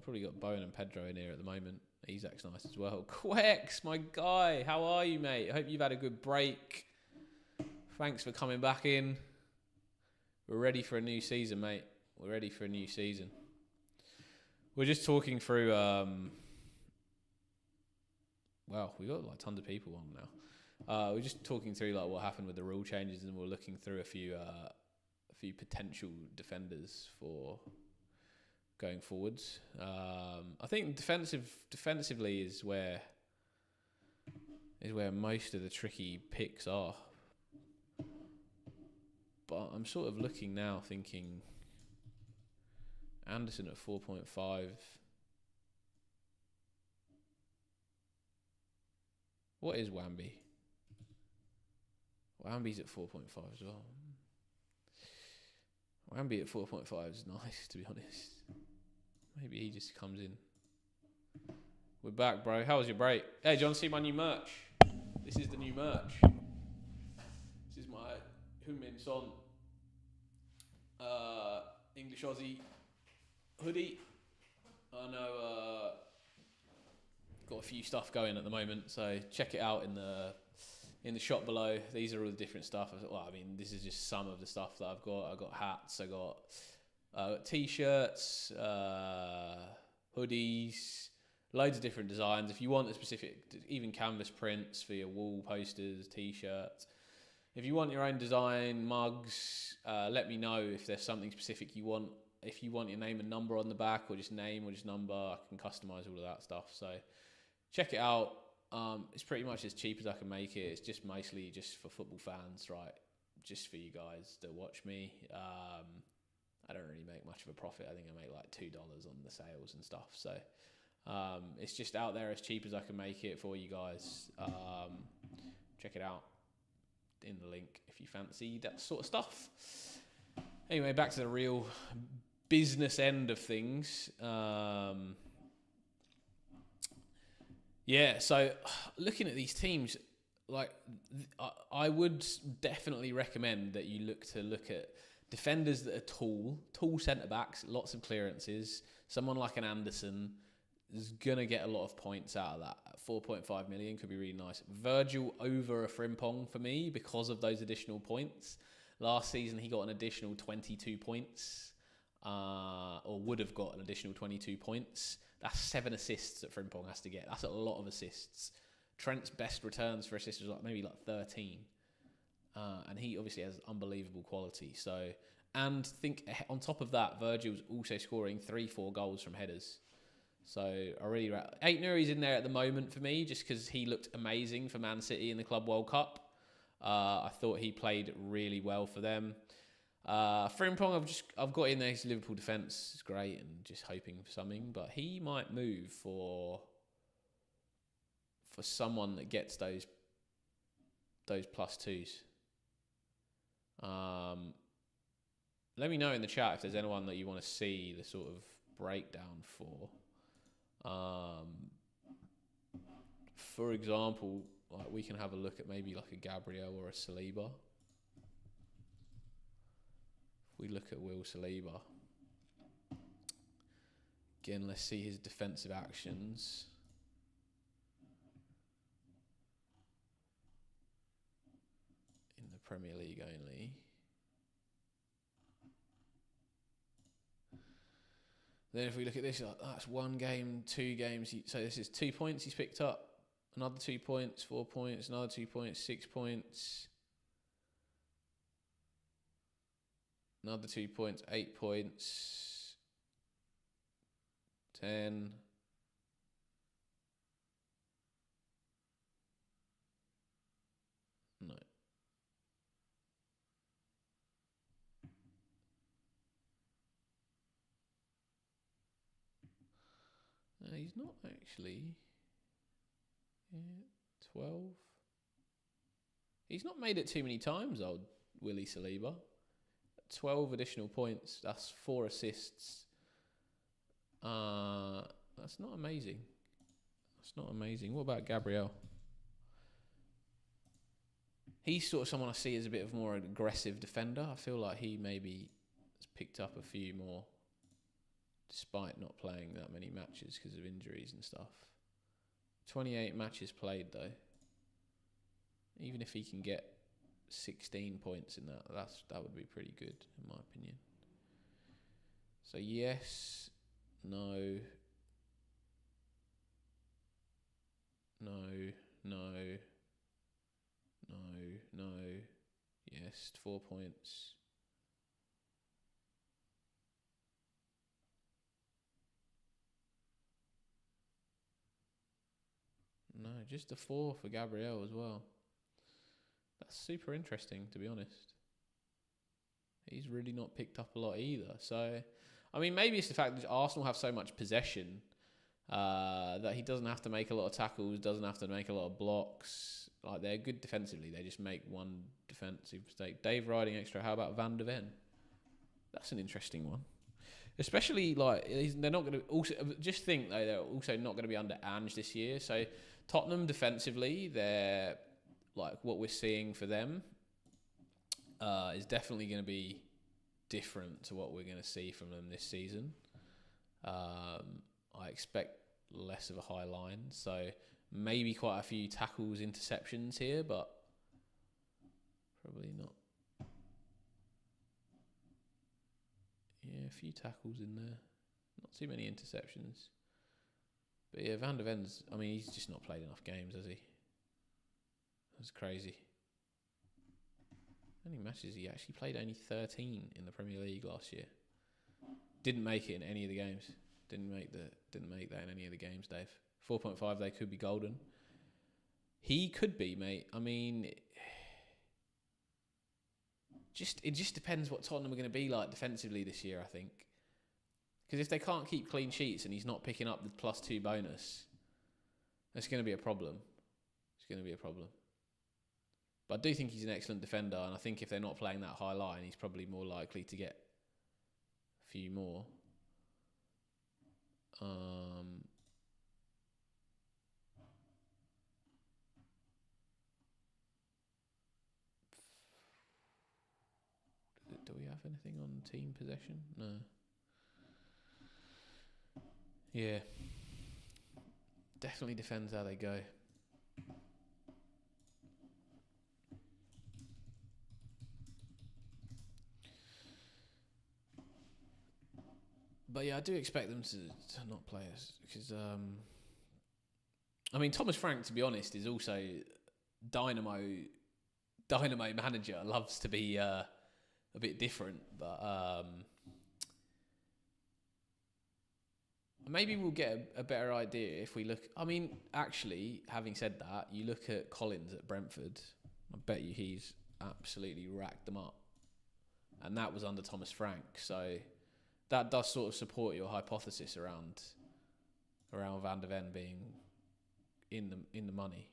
probably got Bowen and Pedro in here at the moment. Isaac's nice as well. Quex, my guy, how are you, mate? I hope you've had a good break. Thanks for coming back in. We're ready for a new season, mate. We're ready for a new season. We're just talking through... Well, we've got like tons of people on now. We're just talking through like what happened with the rule changes, and we're looking through a few potential defenders for going forwards. I think defensively is where most of the tricky picks are. But I'm sort of looking now, thinking Anderson at 4.5. What is Wamby? Wamby's at 4.5 as well. Wamby at 4.5 is nice, to be honest. Maybe he just comes in. We're back, bro. How was your break? Hey, do you want to see my new merch? This is the new merch. This is my Heung-min Son English Aussie hoodie. I know got a few stuff going at the moment, so check it out in the shop below. These are all the different stuff. Well, I mean, this is just some of the stuff that I've got. I've got hats, I got t-shirts, hoodies, loads of different designs. If you want a specific, even canvas prints for your wall posters, t-shirts. If you want your own design, mugs, let me know if there's something specific you want. If you want your name and number on the back, or just name or just number, I can customize all of that stuff. So check it out. It's pretty much as cheap as I can make it. It's just mostly just for football fans, right? Just for you guys that watch me. I don't really make much of a profit. I think I make like $2 on the sales and stuff. So it's just out there as cheap as I can make it for you guys. Check it out in the link if you fancy that sort of stuff. Anyway, back to the real business end of things. Yeah, so looking at these teams, like I would definitely recommend that you look at defenders that are tall centre backs, lots of clearances. Someone like an Anderson is gonna get a lot of points out of that. 4.5 million could be really nice. Virgil over a Frimpong for me because of those additional points. Last season he got an additional 22 points, or would have got an additional 22 points. That's 7 assists that Frimpong has to get. That's a lot of assists. Trent's best returns for assists was maybe 13. And he obviously has unbelievable quality. So, and think on top of that, Virgil's also scoring 3-4 goals from headers. So I really Aït-Nouri's in there at the moment for me, just because he looked amazing for Man City in the Club World Cup. I thought he played really well for them. Frimpong, I've got in there his Liverpool defence is great and just hoping for something, but he might move for someone that gets those +2s. Let me know in the chat if there's anyone that you want to see the sort of breakdown for. For example, like we can have a look at maybe like a Gabriel or a Saliba. If we look at Will Saliba, again, let's see his defensive actions. In the Premier League only. Then if we look at this, that's 1 game, 2 games. So this is 2 points he's picked up. Another 2 points, 4 points, another 2 points, 6 points. Another 2 points, 8 points. 10. No. He's not actually. Yeah, 12. He's not made it too many times, old Willie Saliba. 12 additional points. That's 4 assists. That's not amazing. That's not amazing. What about Gabriel? He's sort of someone I see as a bit of more an aggressive defender. I feel like he maybe has picked up a few more, despite not playing that many matches because of injuries and stuff. 28 matches played though. Even if he can get 16 points in that would be pretty good in my opinion. So yes, no, yes, 4 points. No, just a 4 for Gabriel as well. That's super interesting, to be honest. He's really not picked up a lot either. So, I mean, maybe it's the fact that Arsenal have so much possession that he doesn't have to make a lot of tackles, doesn't have to make a lot of blocks. Like, they're good defensively. They just make one defensive mistake. Dave riding extra. How about Van de Ven? That's an interesting one. Especially, like, they're not going to... Also, just think, though, they're also not going to be under Ange this year. So, Tottenham defensively, they're... Like, what we're seeing for them is definitely going to be different to what we're going to see from them this season. I expect less of a high line. So, maybe quite a few tackles, interceptions here, but probably not. Yeah, a few tackles in there. Not too many interceptions. But yeah, Van de Ven's... I mean, he's just not played enough games, has he? That's crazy. How many matches he actually played? Only 13 in the Premier League last year. Didn't make it in any of the games. Didn't make that in any of the games, Dave. 4.5, they could be golden. He could be, mate. I mean, it just depends what Tottenham are going to be like defensively this year, I think. Because if they can't keep clean sheets and he's not picking up the +2 bonus, that's going to be a problem. It's going to be a problem. But I do think he's an excellent defender, and I think if they're not playing that high line, he's probably more likely to get a few more. Do we have anything on team possession? No. Yeah. Definitely depends how they go. But yeah, I do expect them to not play us because I mean, Thomas Frank, to be honest, is also dynamo manager. Loves to be a bit different, but maybe we'll get a better idea if we look. I mean, actually, having said that, you look at Collins at Brentford. I bet you he's absolutely racked them up, and that was under Thomas Frank. So that does sort of support your hypothesis around Van der Ven being in the money.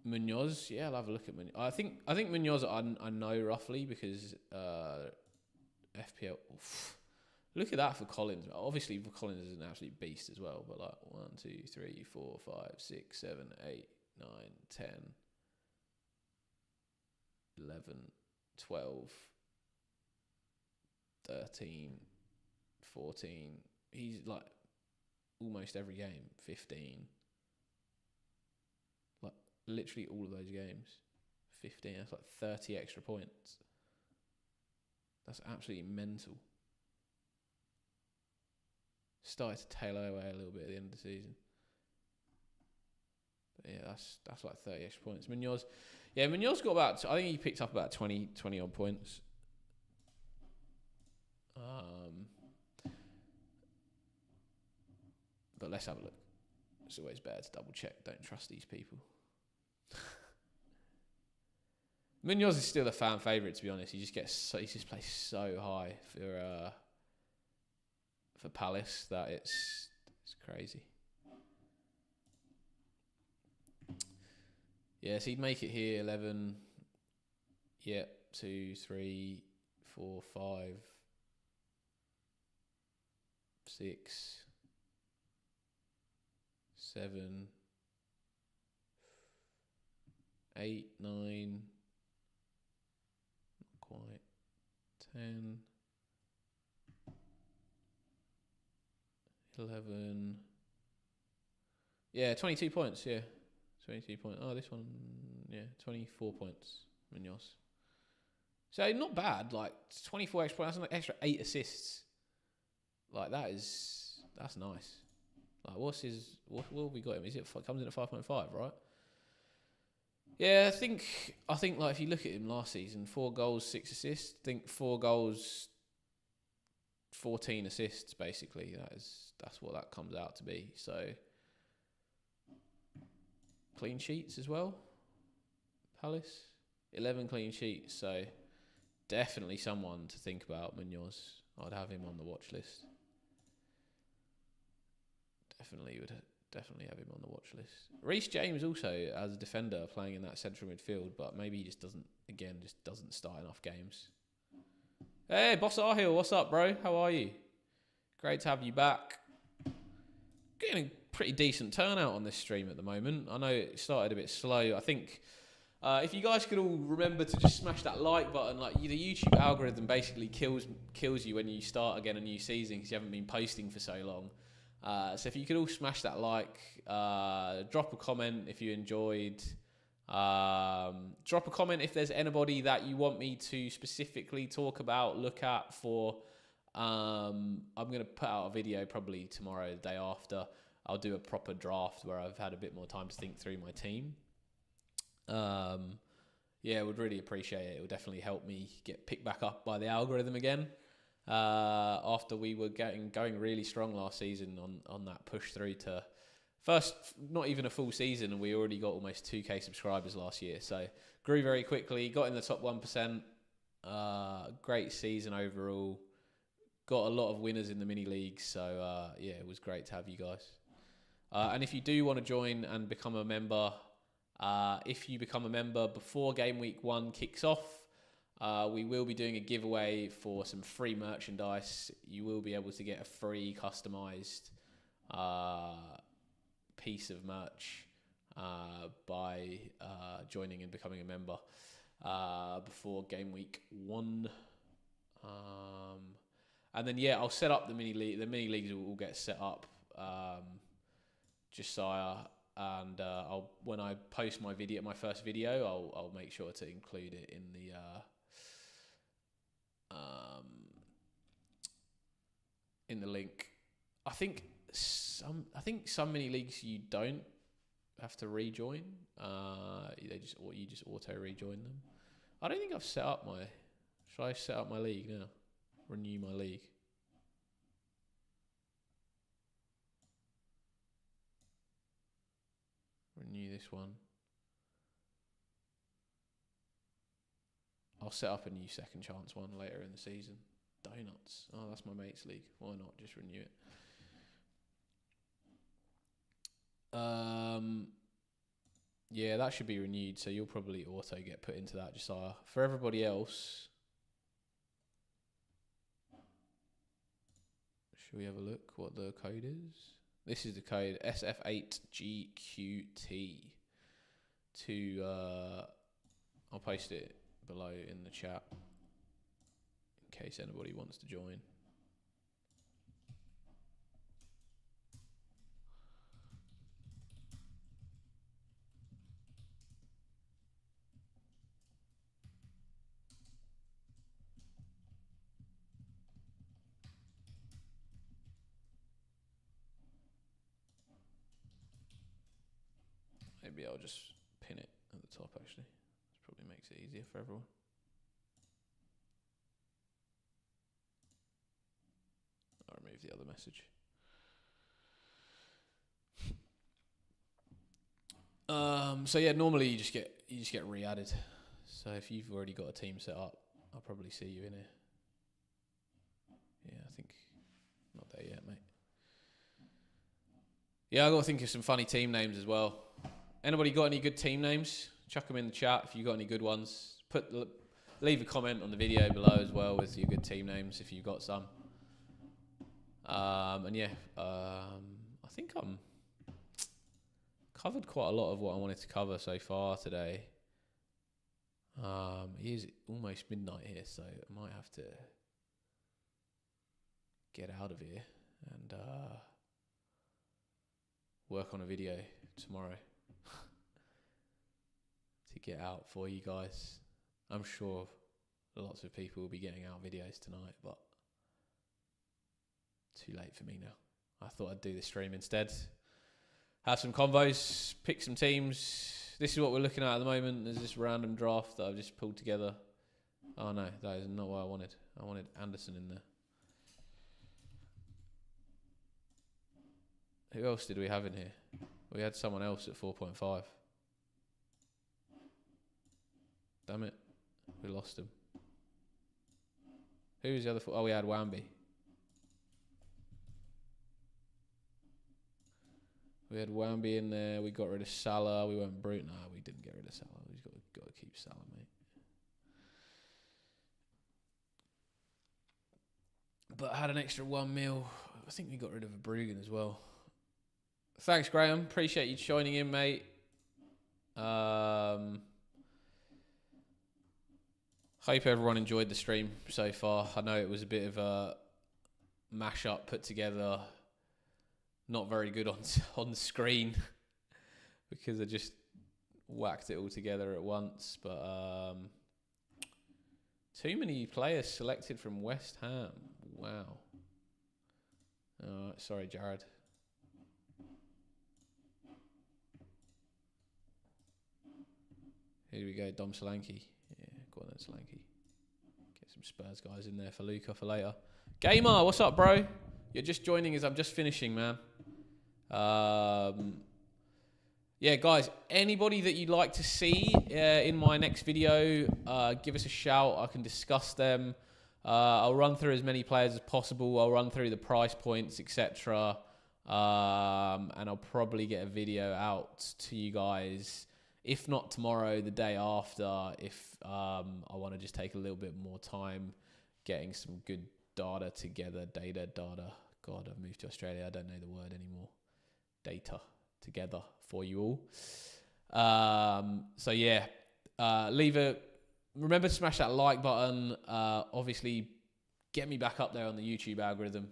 Munoz, yeah, I'll have a look at Munoz. I think Munoz I know roughly because FPL. Oof. Look at that for Collins. Obviously, for Collins is an absolute beast as well. But like 1, 2, 3, 4, 5, 6, 7, 8, 9, 10, 11, 12, 13, 14. He's like almost every game. 15. Like literally all of those games. 15. That's like 30 extra points. That's absolutely mental. Started to tail away a little bit at the end of the season. But yeah, that's like 30 extra points. Munoz got about, I think he picked up about 20 odd points. But let's have a look. It's always better to double check. Don't trust these people. Munoz is still a fan favourite, to be honest. He just plays so high for Palace that it's crazy. Yeah, so he'd make it here 11. Yeah, 2, 3, 4, 5, 6, 7, 8, 9. Quite 10, 11. Yeah, 22 points. Yeah, 22 points. Oh, this one, yeah, 24 points. Munoz. So not bad. Like 24 extra points. That's an extra 8 assists. Like that's nice. Like what have we got him? Comes in at 5.5, right? Yeah, I think like if you look at him last season, 4 goals, 6 assists. I think 4 goals, 14 assists. Basically, that's what that comes out to be. So clean sheets as well. Palace 11 clean sheets. So definitely someone to think about. Munoz, I'd have him on the watch list. Definitely have him on the watch list. Reece James also as a defender playing in that central midfield, but maybe he just doesn't start enough games. Hey, Boss Arhill, what's up, bro? How are you? Great to have you back. Getting a pretty decent turnout on this stream at the moment. I know it started a bit slow. I think if you guys could all remember to just smash that like button, like the YouTube algorithm basically kills you when you start again a new season because you haven't been posting for so long. So if you could all smash that like, drop a comment if you enjoyed. Drop a comment if there's anybody that you want me to specifically talk about, look at for. I'm going to put out a video probably tomorrow, the day after. I'll do a proper draft where I've had a bit more time to think through my team. Yeah, would really appreciate it. It would definitely help me get picked back up by the algorithm again. After we were going really strong last season on that push through to not even a full season, and we already got almost 2K subscribers last year. So grew very quickly, got in the top 1%. Great season overall. Got a lot of winners in the mini leagues. So yeah, it was great to have you guys. And if you do want to join and become a member, if you become a member before game week 1 kicks off, we will be doing a giveaway for some free merchandise. You will be able to get a free customized piece of merch by joining and becoming a member before game week 1. And then yeah, I'll set up the mini league. The mini leagues will get set up. Josiah, and when I post my first video, I'll make sure to include it in the link. I think some mini leagues you don't have to rejoin. You just auto rejoin them. I don't think I've set up my. Should I set up my league now? Renew my league. Renew this one. I'll set up a new second chance one later in the season. Donuts. Oh, that's my mate's league. Why not just renew it? Yeah, that should be renewed, so you'll probably auto get put into that, Josiah. For everybody else, should we have a look what the code is? This is the code SF8GQT. I'll post it below in the chat in case anybody wants to join. Maybe I'll just pin it at the top, actually. This probably makes it easier for everyone. I'll remove the other message. So yeah, normally you just get re-added. So if you've already got a team set up, I'll probably see you in here. Yeah, I think not there yet, mate. Yeah, I got to think of some funny team names as well. Anybody got any good team names? Chuck them in the chat if you got any good ones. Leave a comment on the video below as well with your good team names if you've got some. And yeah, I think I'm covered quite a lot of what I wanted to cover so far today. It is almost midnight here, so I might have to get out of here and work on a video tomorrow to get out for you guys. I'm sure lots of people will be getting out videos tonight, but too late for me now. I thought I'd do the stream instead. Have some convos, pick some teams. This is what we're looking at the moment. There's this random draft that I've just pulled together. Oh no, that is not what I wanted. I wanted Anderson in there. Who else did we have in here? We had someone else at 4.5. Damn it. We lost him. Who was the other? Oh, we had Wamby. We had Wamby in there. We got rid of Salah. We went brute. No, we didn't get rid of Salah. We've got to keep Salah, mate. But I had an extra 1 mil. I think we got rid of a Bruggen as well. Thanks, Graham. Appreciate you joining in, mate. Hope everyone enjoyed the stream so far. I know it was a bit of a mash-up put together. Not very good on the screen because I just whacked it all together at once. But too many players selected from West Ham. Wow. Sorry, Jared. Here we go, Dom Solanke. Yeah, go on then, Solanke. Get some Spurs guys in there for Luca for later. Gamer, what's up, bro? You're just joining as I'm just finishing, man. Yeah, guys, anybody that you'd like to see in my next video, give us a shout. I can discuss them. I'll run through as many players as possible. I'll run through the price points, etc. And I'll probably get a video out to you guys, if not tomorrow, the day after, if I want to just take a little bit more time getting some good data together. Data. God, I've moved to Australia. I don't know the word anymore. Data together for you all. So yeah, remember to smash that like button. Obviously, get me back up there on the YouTube algorithm.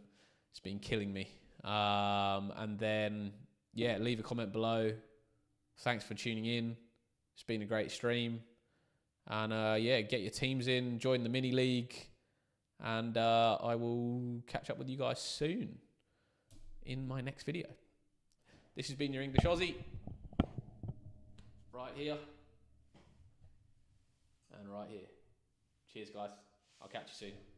It's been killing me. And then, yeah, leave a comment below. Thanks for tuning in. It's been a great stream. And yeah, get your teams in, join the mini league. And I will catch up with you guys soon in my next video. This has been your English Aussie. Right here. And right here. Cheers, guys. I'll catch you soon.